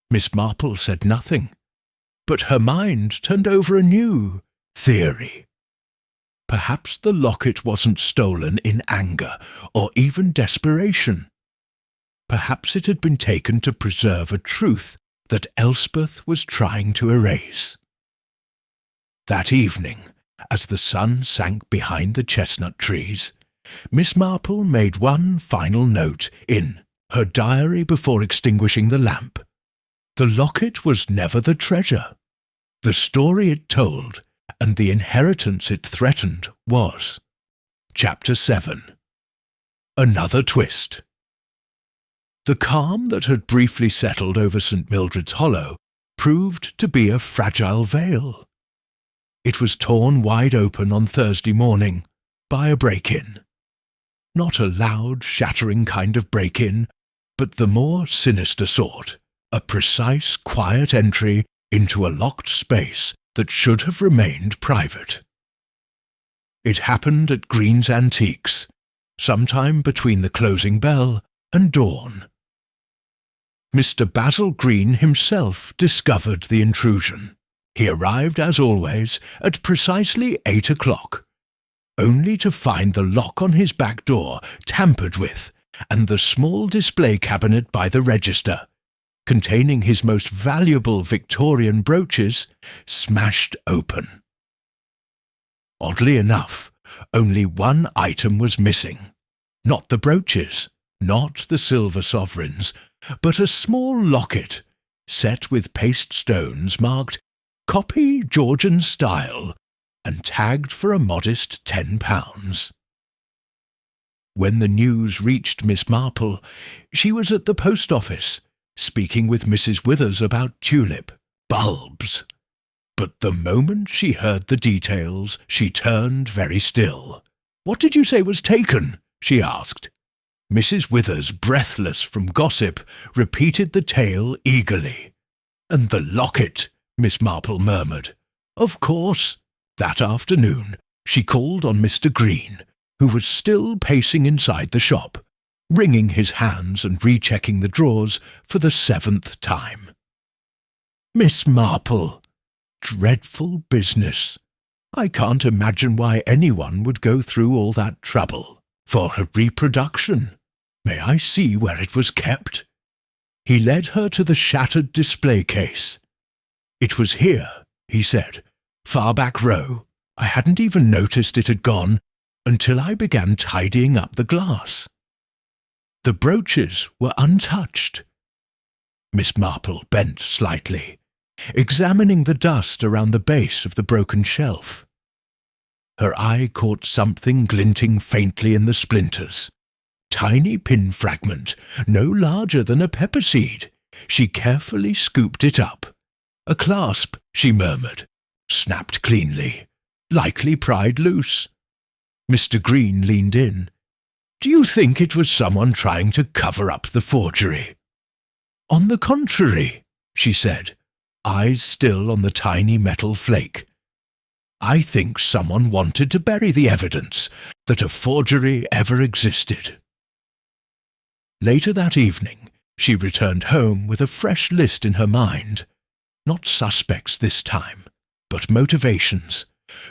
Miss Marple said nothing, but her mind turned over a new theory. Perhaps the locket wasn't stolen in anger or even desperation. Perhaps it had been taken to preserve a truth that Elspeth was trying to erase. That evening, as the sun sank behind the chestnut trees, Miss Marple made one final note in her diary before extinguishing the lamp. The locket was never the treasure. The story it told and the inheritance it threatened was. Chapter 7. Another twist. The calm that had briefly settled over St. Mildred's Hollow proved to be a fragile veil. It was torn wide open on Thursday morning by a break-in. Not a loud, shattering kind of break-in, but the more sinister sort, a precise, quiet entry into a locked space that should have remained private. It happened at Green's Antiques, sometime between the closing bell and dawn. Mr. Basil Green himself discovered the intrusion. He arrived, as always, at precisely 8 o'clock, only to find the lock on his back door tampered with and the small display cabinet by the register, containing his most valuable Victorian brooches, smashed open. Oddly enough, only one item was missing. Not the brooches, not the silver sovereigns, but a small locket, set with paste stones marked "Copy Georgian Style," and tagged for a modest £10. When the news reached Miss Marple, she was at the post office, speaking with Mrs. Withers about tulip bulbs. But the moment she heard the details, she turned very still. "What did you say was taken?" she asked. Mrs. Withers, breathless from gossip, repeated the tale eagerly. "And the locket," Miss Marple murmured. "Of course." That afternoon she called on Mr. Green, who was still pacing inside the shop, wringing his hands and rechecking the drawers for the 7th time. "Miss Marple, dreadful business. I can't imagine why anyone would go through all that trouble. For her reproduction. May I see where it was kept?" He led her to the shattered display case. "It was here," he said, "far back row. I hadn't even noticed it had gone until I began tidying up the glass. The brooches were untouched." Miss Marple bent slightly, examining the dust around the base of the broken shelf. Her eye caught something glinting faintly in the splinters. Tiny pin fragment, no larger than a pepper seed. She carefully scooped it up. "A clasp," she murmured. "Snapped cleanly. Likely pried loose." Mr. Green leaned in. "Do you think it was someone trying to cover up the forgery?" "On the contrary," she said, eyes still on the tiny metal flake. "I think someone wanted to bury the evidence that a forgery ever existed." Later that evening, she returned home with a fresh list in her mind. Not suspects this time, but motivations.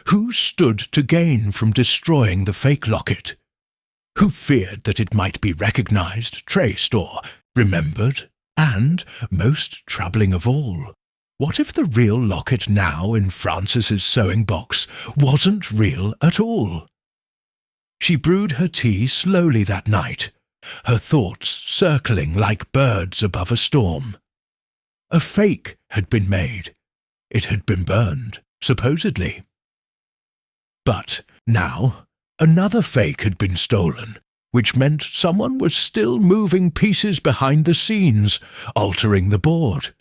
Who stood to gain from destroying the fake locket? Who feared that it might be recognized, traced, or remembered? And, most troubling of all, what if the real locket now in Francis's sewing box wasn't real at all? She brewed her tea slowly that night, her thoughts circling like birds above a storm. A fake had been made. It had been burned, supposedly. But now another fake had been stolen, which meant someone was still moving pieces behind the scenes, altering the board.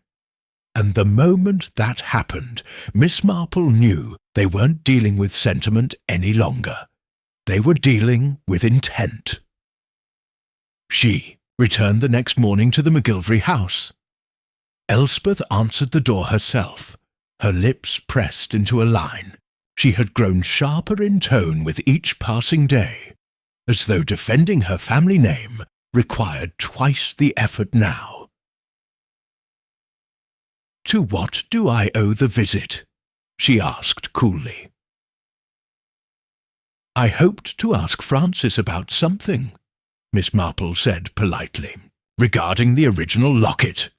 And the moment that happened, Miss Marple knew they weren't dealing with sentiment any longer. They were dealing with intent. She returned the next morning to the McGilvray house. Elspeth answered the door herself, her lips pressed into a line. She had grown sharper in tone with each passing day, as though defending her family name required twice the effort now. "To what do I owe the visit?" she asked coolly. "I hoped to ask Frances about something," Miss Marple said politely, "regarding the original locket."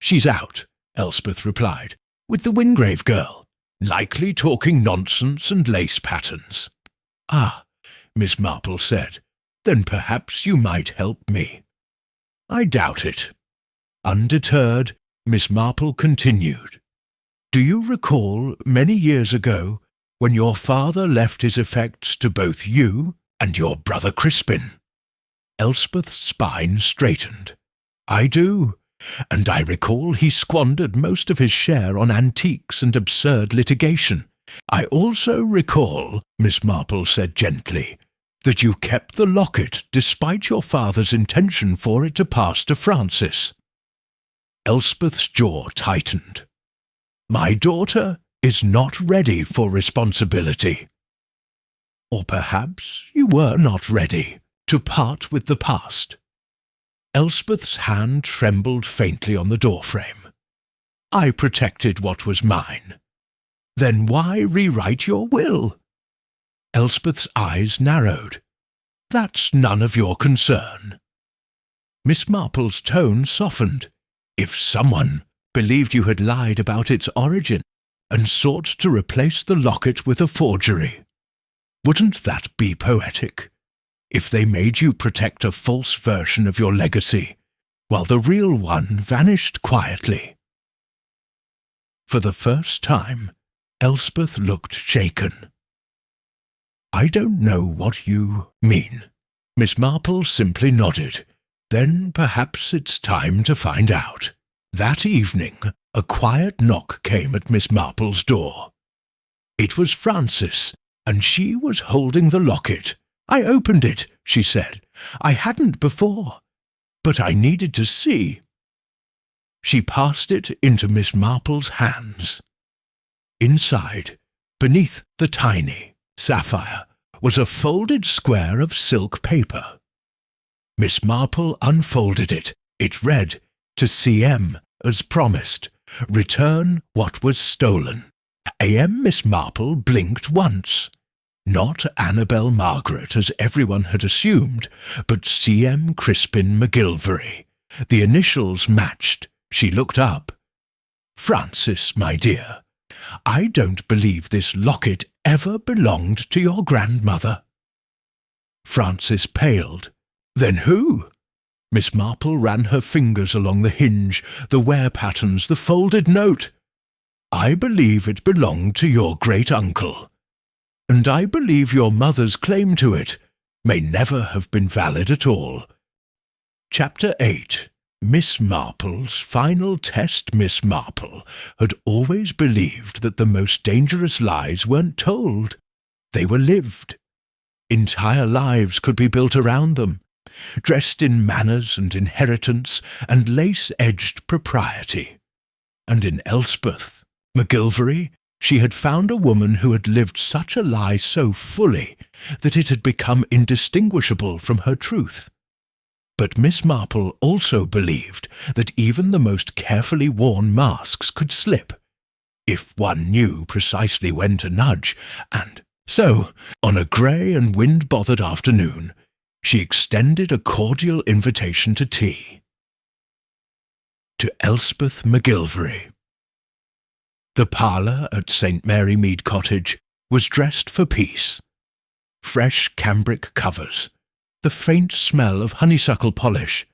"She's out," Elspeth replied, "with the Wingrave girl, likely talking nonsense and lace patterns." "Ah," Miss Marple said, "then perhaps you might help me." "I doubt it." Undeterred, Miss Marple continued, "Do you recall many years ago when your father left his effects to both you and your brother Crispin?" Elspeth's spine straightened. "I do, and I recall he squandered most of his share on antiques and absurd litigation. I also recall," Miss Marple said gently, "that you kept the locket despite your father's intention for it to pass to Frances." Elspeth's jaw tightened. "My daughter is not ready for responsibility." "Or perhaps you were not ready to part with the past." Elspeth's hand trembled faintly on the doorframe. "I protected what was mine." "Then why rewrite your will?" Elspeth's eyes narrowed. "That's none of your concern." Miss Marple's tone softened. "If someone believed you had lied about its origin and sought to replace the locket with a forgery, wouldn't that be poetic? If they made you protect a false version of your legacy, while the real one vanished quietly." For the first time, Elspeth looked shaken. "I don't know what you mean." Miss Marple simply nodded. "Then perhaps it's time to find out." That evening, a quiet knock came at Miss Marple's door. It was Frances, and she was holding the locket. "I opened it," she said. "I hadn't before, but I needed to see." She passed it into Miss Marple's hands. Inside, beneath the tiny sapphire, was a folded square of silk paper. Miss Marple unfolded it. It read, "To CM, as promised. Return what was stolen." AM Miss Marple blinked once. Not Annabel Margaret, as everyone had assumed, but CM Crispin McGilvery. The initials matched. She looked up. "Frances, my dear, I don't believe this locket ever belonged to your grandmother." Frances paled. "Then who?" Miss Marple ran her fingers along the hinge, the wear patterns, the folded note. "I believe it belonged to your great-uncle. And I believe your mother's claim to it may never have been valid at all." Chapter 8. Miss Marple's final test. Miss Marple had always believed that the most dangerous lies weren't told, they were lived. Entire lives could be built around them, dressed in manners and inheritance and lace-edged propriety. And in Elspeth McGilvery, she had found a woman who had lived such a lie so fully that it had become indistinguishable from her truth. But Miss Marple also believed that even the most carefully worn masks could slip, if one knew precisely when to nudge, and so, on a grey and wind-bothered afternoon, she extended a cordial invitation to tea. To Elspeth McGilvery. The parlour at St. Mary Mead Cottage was dressed for peace. Fresh cambric covers, the faint smell of honeysuckle polish,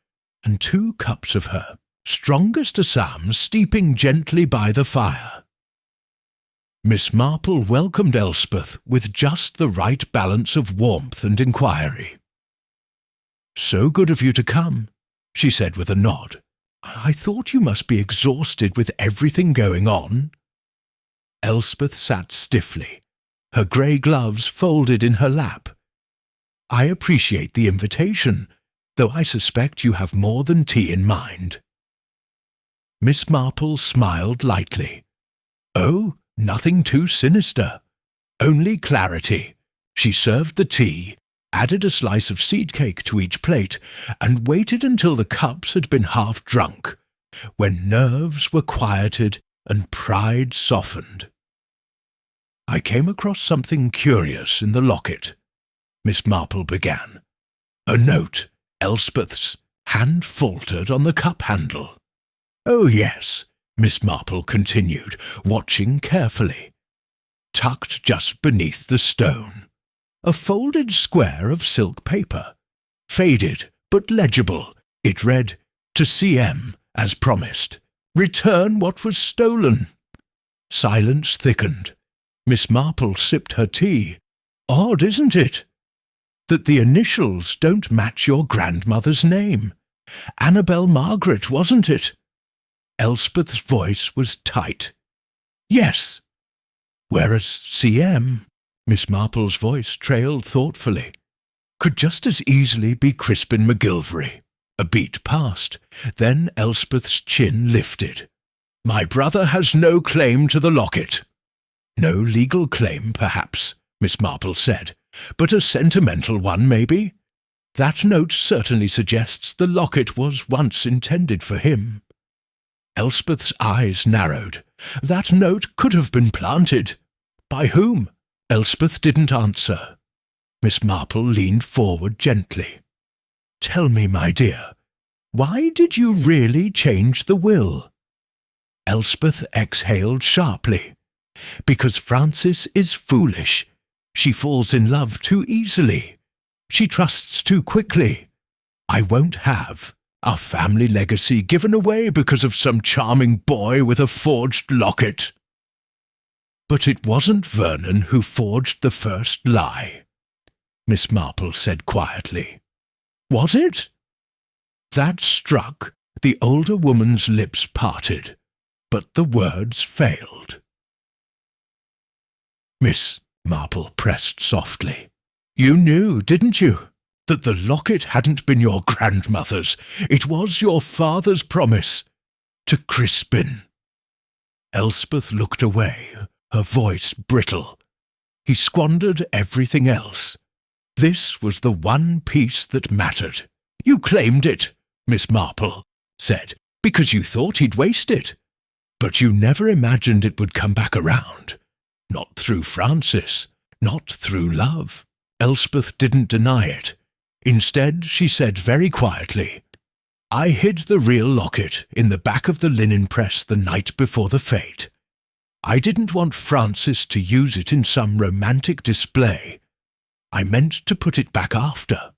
and 2 cups of her strongest Assam steeping gently by the fire. Miss Marple welcomed Elspeth with just the right balance of warmth and inquiry. "So good of you to come," she said with a nod. "I thought you must be exhausted with everything going on." Elspeth sat stiffly, her grey gloves folded in her lap. "I appreciate the invitation, though I suspect you have more than tea in mind." Miss Marple smiled lightly. "Oh, nothing too sinister. Only clarity." She served the tea, added a slice of seed cake to each plate, and waited until the cups had been half drunk, when nerves were quieted and pride softened. "I came across something curious in the locket," Miss Marple began. A note, Elspeth's, hand faltered on the cup handle. "Oh, yes," Miss Marple continued, watching carefully. Tucked just beneath the stone, a folded square of silk paper. Faded, but legible, it read, "To CM, as promised. Return what was stolen." Silence thickened. Miss Marple sipped her tea. "Odd, isn't it? That the initials don't match your grandmother's name. Annabel Margaret, wasn't it?" Elspeth's voice was tight. "Yes." "Whereas CM," Miss Marple's voice trailed thoughtfully, "could just as easily be Crispin McGilvery." A beat passed. Then Elspeth's chin lifted. "My brother has no claim to the locket." "No legal claim, perhaps," Miss Marple said, "but a sentimental one, maybe. That note certainly suggests the locket was once intended for him." Elspeth's eyes narrowed. That note could have been planted. By whom? Elspeth didn't answer. Miss Marple leaned forward gently. "Tell me, my dear, why did you really change the will?" Elspeth exhaled sharply. "Because Frances is foolish. She falls in love too easily. She trusts too quickly. I won't have our family legacy given away because of some charming boy with a forged locket." "But it wasn't Vernon who forged the first lie," Miss Marple said quietly. "Was it?" That struck. The older woman's lips parted, but the words failed. Miss Marple pressed softly. "You knew, didn't you, that the locket hadn't been your grandmother's? It was your father's promise to Crispin." Elspeth looked away, her voice brittle. He squandered everything else. This was the one piece that mattered. "You claimed it," Miss Marple said, "because you thought he'd waste it. But you never imagined it would come back around. Not through Frances, not through love." Elspeth didn't deny it. Instead, she said very quietly, "I hid the real locket in the back of the linen press the night before the fete. I didn't want Frances to use it in some romantic display. I meant to put it back after."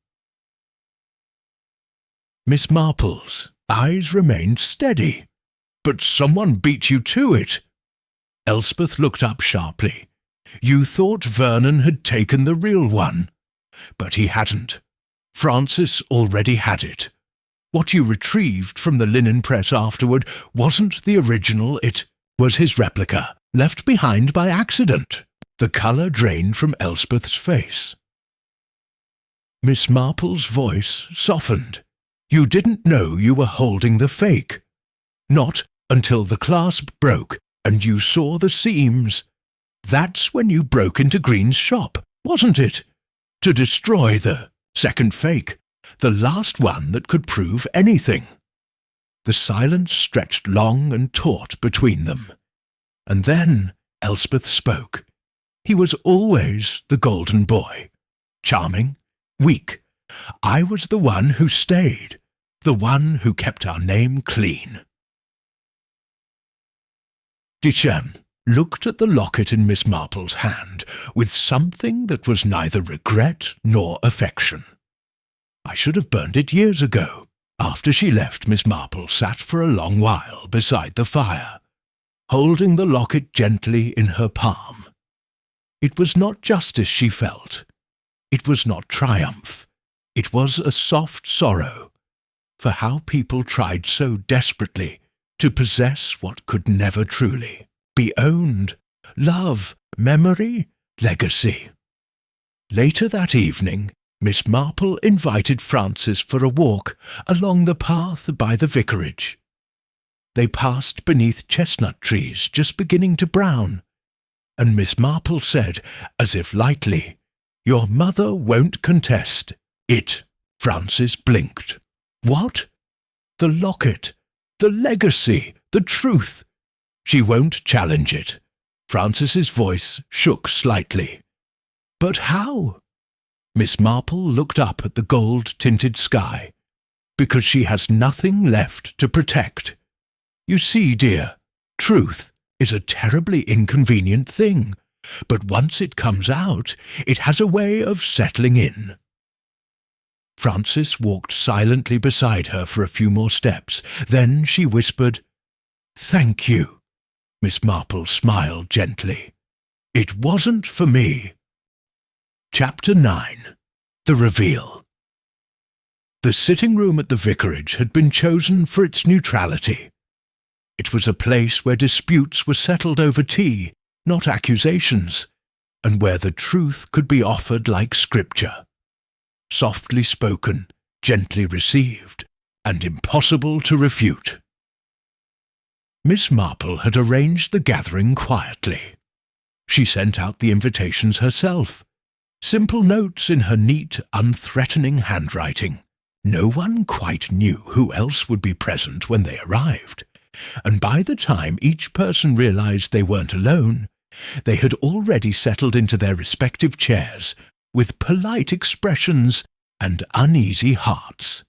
Miss Marple's eyes remained steady. "But someone beat you to it." Elspeth looked up sharply. "You thought Vernon had taken the real one. But he hadn't. Frances already had it. What you retrieved from the linen press afterward wasn't the original, it was his replica, left behind by accident." The colour drained from Elspeth's face. Miss Marple's voice softened. "You didn't know you were holding the fake. Not until the clasp broke and you saw the seams. That's when you broke into Green's shop, wasn't it? To destroy the second fake, the last one that could prove anything." The silence stretched long and taut between them. And then Elspeth spoke. "He was always the golden boy. Charming, weak. I was the one who stayed, the one who kept our name clean." Duchem looked at the locket in Miss Marple's hand with something that was neither regret nor affection. "I should have burned it years ago." After she left, Miss Marple sat for a long while beside the fire, holding the locket gently in her palm. It was not justice she felt. It was not triumph. It was a soft sorrow for how people tried so desperately to possess what could never truly be owned: love, memory, legacy. Later that evening, Miss Marple invited Frances for a walk along the path by the vicarage. They passed beneath chestnut trees just beginning to brown, and Miss Marple said, as if lightly, Your mother won't contest it. Frances blinked. What? The locket, the legacy, the truth. She won't challenge it. Frances's voice shook slightly. But how? Miss Marple looked up at the gold-tinted sky. Because she has nothing left to protect. You see, dear, truth is a terribly inconvenient thing, but once it comes out, it has a way of settling in. Frances walked silently beside her for a few more steps. Then she whispered, Thank you. Miss Marple smiled gently. It wasn't for me. Chapter 9. The Reveal. The sitting room at the vicarage had been chosen for its neutrality. It was a place where disputes were settled over tea, not accusations, and where the truth could be offered like scripture. Softly spoken, gently received, and impossible to refute. Miss Marple had arranged the gathering quietly. She sent out the invitations herself, simple notes in her neat, unthreatening handwriting. No one quite knew who else would be present when they arrived, and by the time each person realized they weren't alone, they had already settled into their respective chairs with polite expressions and uneasy hearts.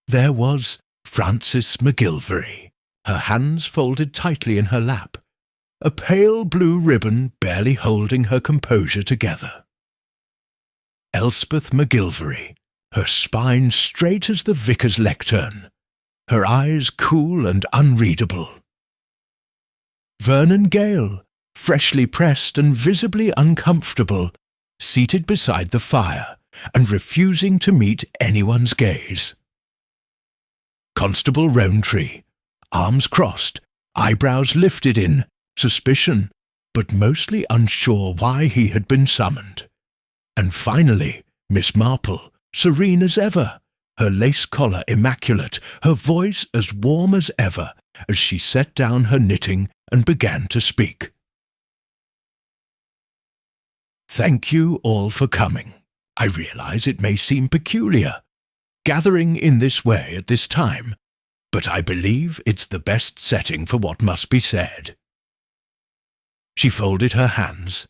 There was Frances McGilvery, her hands folded tightly in her lap, a pale blue ribbon barely holding her composure together. Elspeth McGilvery, her spine straight as the vicar's lectern, her eyes cool and unreadable. Vernon Gale, freshly pressed and visibly uncomfortable, seated beside the fire and refusing to meet anyone's gaze. Constable Rowntree, arms crossed, eyebrows lifted in suspicion, but mostly unsure why he had been summoned. And finally, Miss Marple, serene as ever, her lace collar immaculate, her voice as warm as ever, as she set down her knitting and began to speak. Thank you all for coming. I realize it may seem peculiar, gathering in this way at this time, but I believe it's the best setting for what must be said. She folded her hands.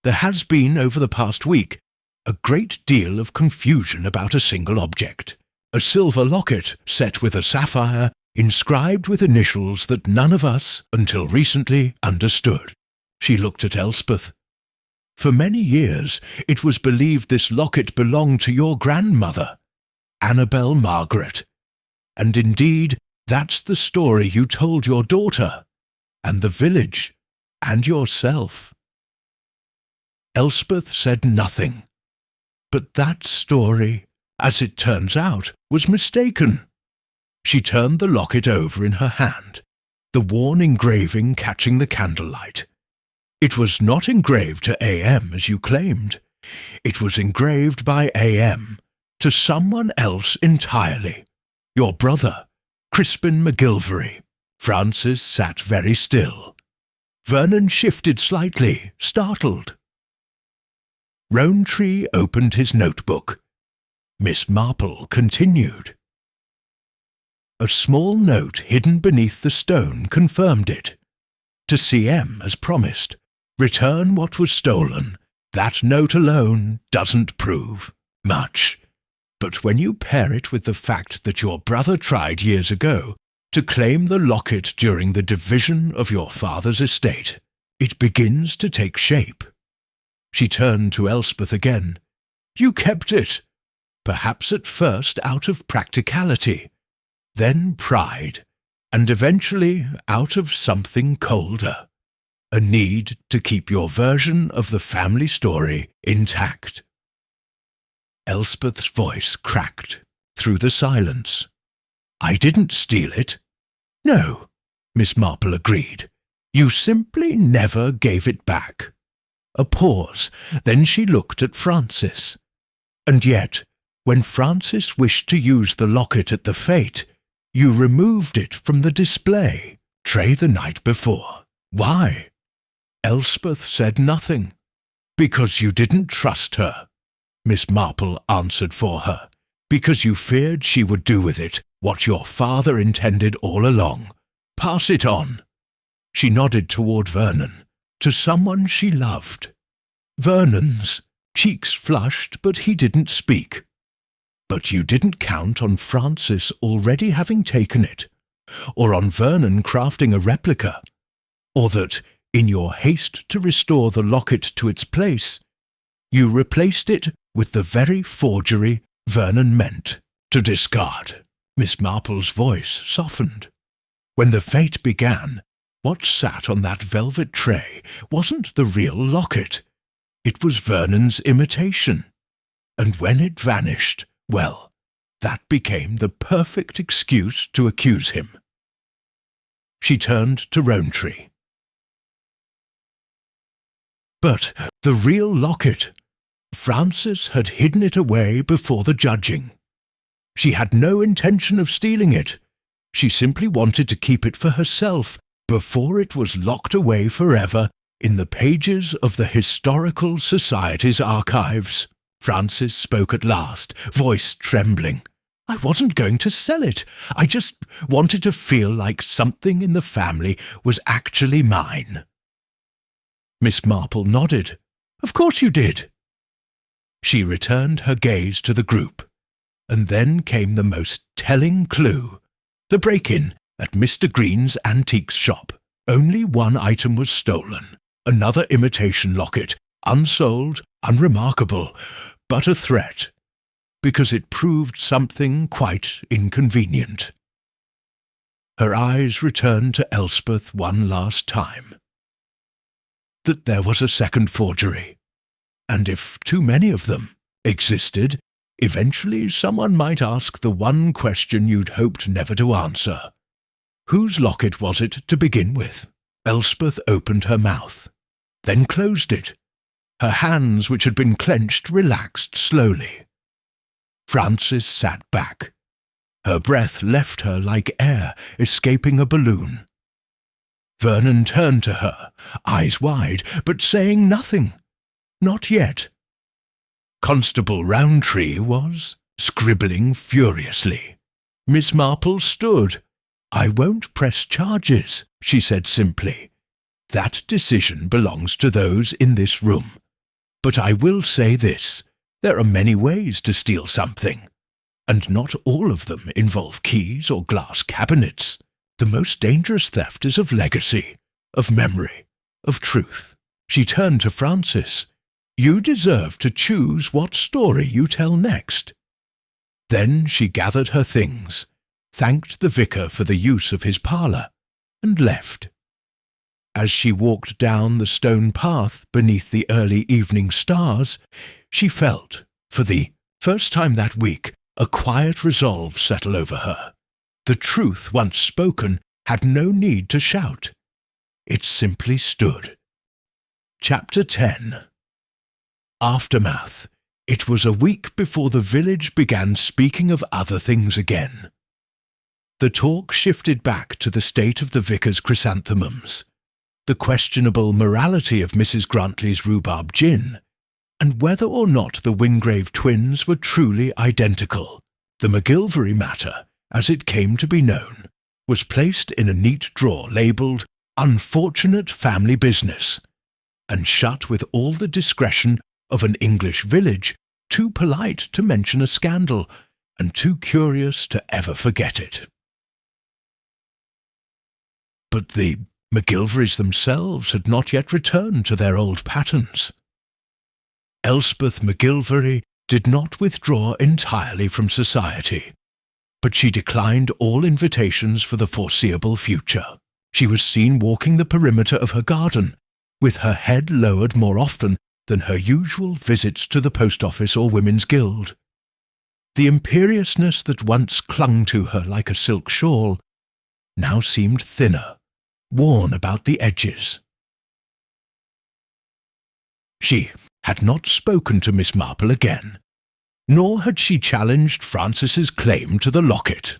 There has been, over the past week, a great deal of confusion about a single object, a silver locket set with a sapphire, inscribed with initials that none of us, until recently, understood. She looked at Elspeth. For many years it was believed this locket belonged to your grandmother, Annabel Margaret, and indeed that's the story you told your daughter, and the village, and yourself. Elspeth said nothing, but that story, as it turns out, was mistaken. She turned the locket over in her hand, the worn engraving catching the candlelight. It was not engraved to A.M. as you claimed. It was engraved by A.M. to someone else entirely. Your brother, Crispin McGilvery. Frances sat very still. Vernon shifted slightly, startled. Rowntree opened his notebook. Miss Marple continued. A small note hidden beneath the stone confirmed it. To C.M. as promised. Return what was stolen. That note alone doesn't prove much. But when you pair it with the fact that your brother tried years ago to claim the locket during the division of your father's estate, it begins to take shape. She turned to Elspeth again. You kept it, perhaps at first out of practicality, then pride, and eventually out of something colder. A need to keep your version of the family story intact. Elspeth's voice cracked through the silence. I didn't steal it. No, Miss Marple agreed. You simply never gave it back. A pause, then she looked at Frances. And yet, when Frances wished to use the locket at the fete, you removed it from the display tray the night before. Why? Elspeth said nothing. "Because you didn't trust her," Miss Marple answered for her. "Because you feared she would do with it what your father intended all along. Pass it on." She nodded toward Vernon, to someone she loved. Vernon's cheeks flushed, but he didn't speak. "But you didn't count on Francis already having taken it, or on Vernon crafting a replica, or that, in your haste to restore the locket to its place, you replaced it with the very forgery Vernon meant to discard." Miss Marple's voice softened. "When the fete began, what sat on that velvet tray wasn't the real locket. It was Vernon's imitation. And when it vanished, well, that became the perfect excuse to accuse him." She turned to Rowntree. "But the real locket, Francis had hidden it away before the judging. She had no intention of stealing it. She simply wanted to keep it for herself before it was locked away forever in the pages of the Historical Society's archives." Francis spoke at last, voice trembling. "I wasn't going to sell it. I just wanted to feel like something in the family was actually mine." Miss Marple nodded. "Of course you did." She returned her gaze to the group, and then came the most telling clue. The break-in at Mr. Green's antiques shop. Only one item was stolen, another imitation locket, unsold, unremarkable, but a threat, because it proved something quite inconvenient. Her eyes returned to Elspeth one last time. That there was a second forgery, and if too many of them existed, eventually someone might ask the one question you'd hoped never to answer. Whose locket was it to begin with? Elspeth opened her mouth, then closed it. Her hands, which had been clenched, relaxed slowly. Frances sat back. Her breath left her like air escaping a balloon. Vernon turned to her, eyes wide, but saying nothing. Not yet. Constable Rowntree was scribbling furiously. Miss Marple stood. "I won't press charges," she said simply. "That decision belongs to those in this room. But I will say this. There are many ways to steal something, and not all of them involve keys or glass cabinets. The most dangerous theft is of legacy, of memory, of truth." She turned to Francis. "You deserve to choose what story you tell next." Then she gathered her things, thanked the vicar for the use of his parlour, and left. As she walked down the stone path beneath the early evening stars, she felt, for the first time that week, a quiet resolve settle over her. The truth, once spoken, had no need to shout. It simply stood. Chapter 10. Aftermath. It was a week before the village began speaking of other things again. The talk shifted back to the state of the vicar's chrysanthemums, the questionable morality of Mrs. Grantley's rhubarb gin, and whether or not the Wingrave twins were truly identical. The McGilvery matter, as it came to be known, was placed in a neat drawer labelled "Unfortunate Family Business," and shut with all the discretion of an English village too polite to mention a scandal and too curious to ever forget it. But the McGilverys themselves had not yet returned to their old patterns. Elspeth McGilvery did not withdraw entirely from society, but she declined all invitations for the foreseeable future. She was seen walking the perimeter of her garden, with her head lowered more often than her usual visits to the post office or women's guild. The imperiousness that once clung to her like a silk shawl now seemed thinner, worn about the edges. She had not spoken to Miss Marple again, nor had she challenged Francis's claim to the locket.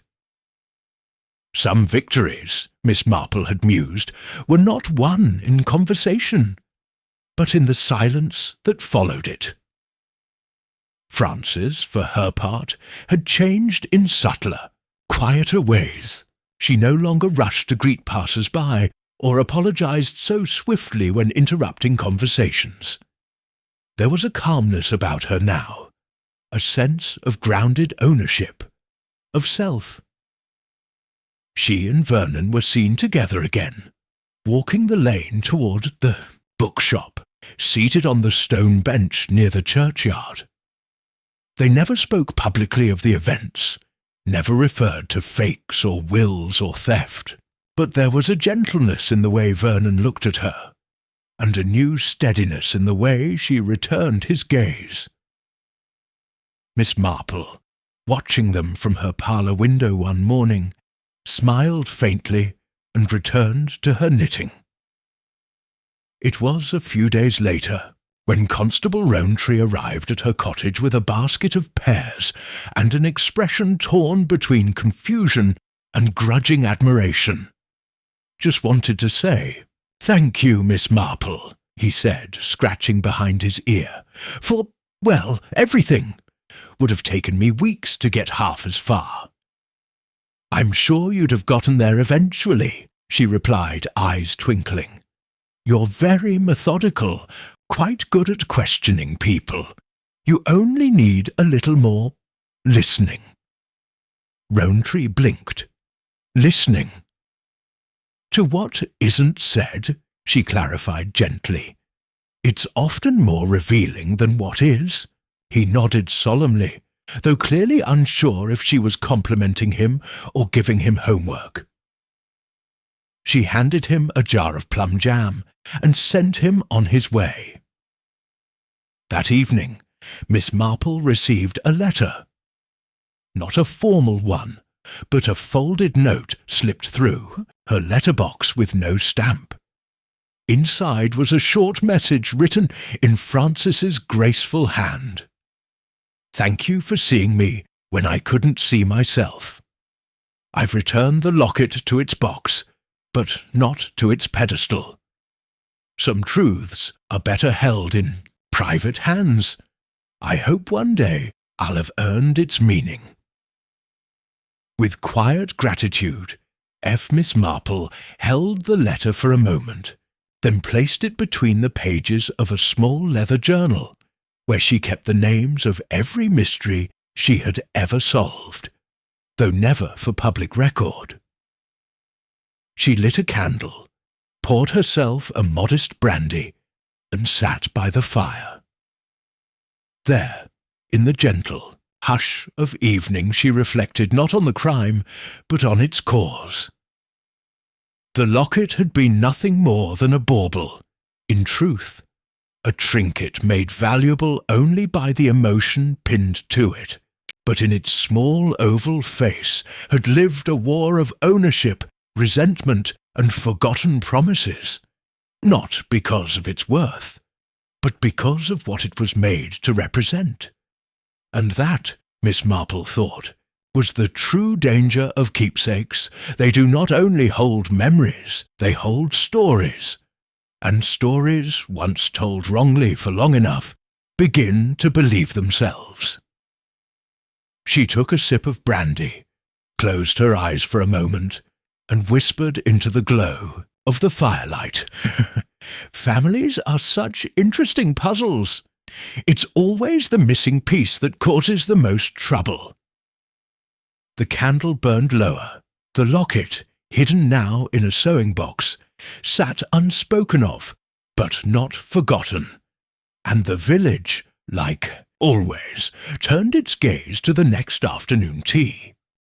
Some victories, Miss Marple had mused, were not won in conversation. but in the silence that followed it. Frances, for her part, had changed in subtler, quieter ways. She no longer rushed to greet passers-by, or apologized so swiftly when interrupting conversations. There was a calmness about her now, a sense of grounded ownership, of self. She and Vernon were seen together again, walking the lane toward the bookshop, seated on the stone bench near the churchyard. They never spoke publicly of the events, never referred to fakes or wills or theft, but there was a gentleness in the way Vernon looked at her, and a new steadiness in the way she returned his gaze. Miss Marple, watching them from her parlour window one morning, smiled faintly and returned to her knitting. It was a few days later, when Constable Rowntree arrived at her cottage with a basket of pears and an expression torn between confusion and grudging admiration. "Just wanted to say, thank you, Miss Marple," he said, scratching behind his ear, "for, well, everything. Would have taken me weeks to get half as far." "I'm sure you'd have gotten there eventually," she replied, eyes twinkling. "You're very methodical, quite good at questioning people. You only need a little more listening." Rowntree blinked. "Listening?" "To what isn't said," she clarified gently. "It's often more revealing than what is." He nodded solemnly, though clearly unsure if she was complimenting him or giving him homework. She handed him a jar of plum jam and sent him on his way. That evening, Miss Marple received a letter. Not a formal one, but a folded note slipped through, her letterbox with no stamp. Inside was a short message written in Frances's graceful hand. "Thank you for seeing me when I couldn't see myself. I've returned the locket to its box, but not to its pedestal. Some truths are better held in private hands. I hope one day I'll have earned its meaning." With quiet gratitude, Miss Marple held the letter for a moment, then placed it between the pages of a small leather journal, where she kept the names of every mystery she had ever solved, though never for public record. She lit a candle, poured herself a modest brandy, and sat by the fire. There, in the gentle hush of evening, she reflected not on the crime, but on its cause. The locket had been nothing more than a bauble, in truth, a trinket made valuable only by the emotion pinned to it, but in its small oval face had lived a war of ownership, resentment, and forgotten promises, not because of its worth, but because of what it was made to represent. And that, Miss Marple thought, was the true danger of keepsakes. They do not only hold memories, they hold stories. And stories, once told wrongly for long enough, begin to believe themselves. She took a sip of brandy, closed her eyes for a moment, and whispered into the glow of the firelight. "Families are such interesting puzzles. It's always the missing piece that causes the most trouble." The candle burned lower. The locket, hidden now in a sewing box, sat unspoken of, but not forgotten. And the village, like always, turned its gaze to the next afternoon tea.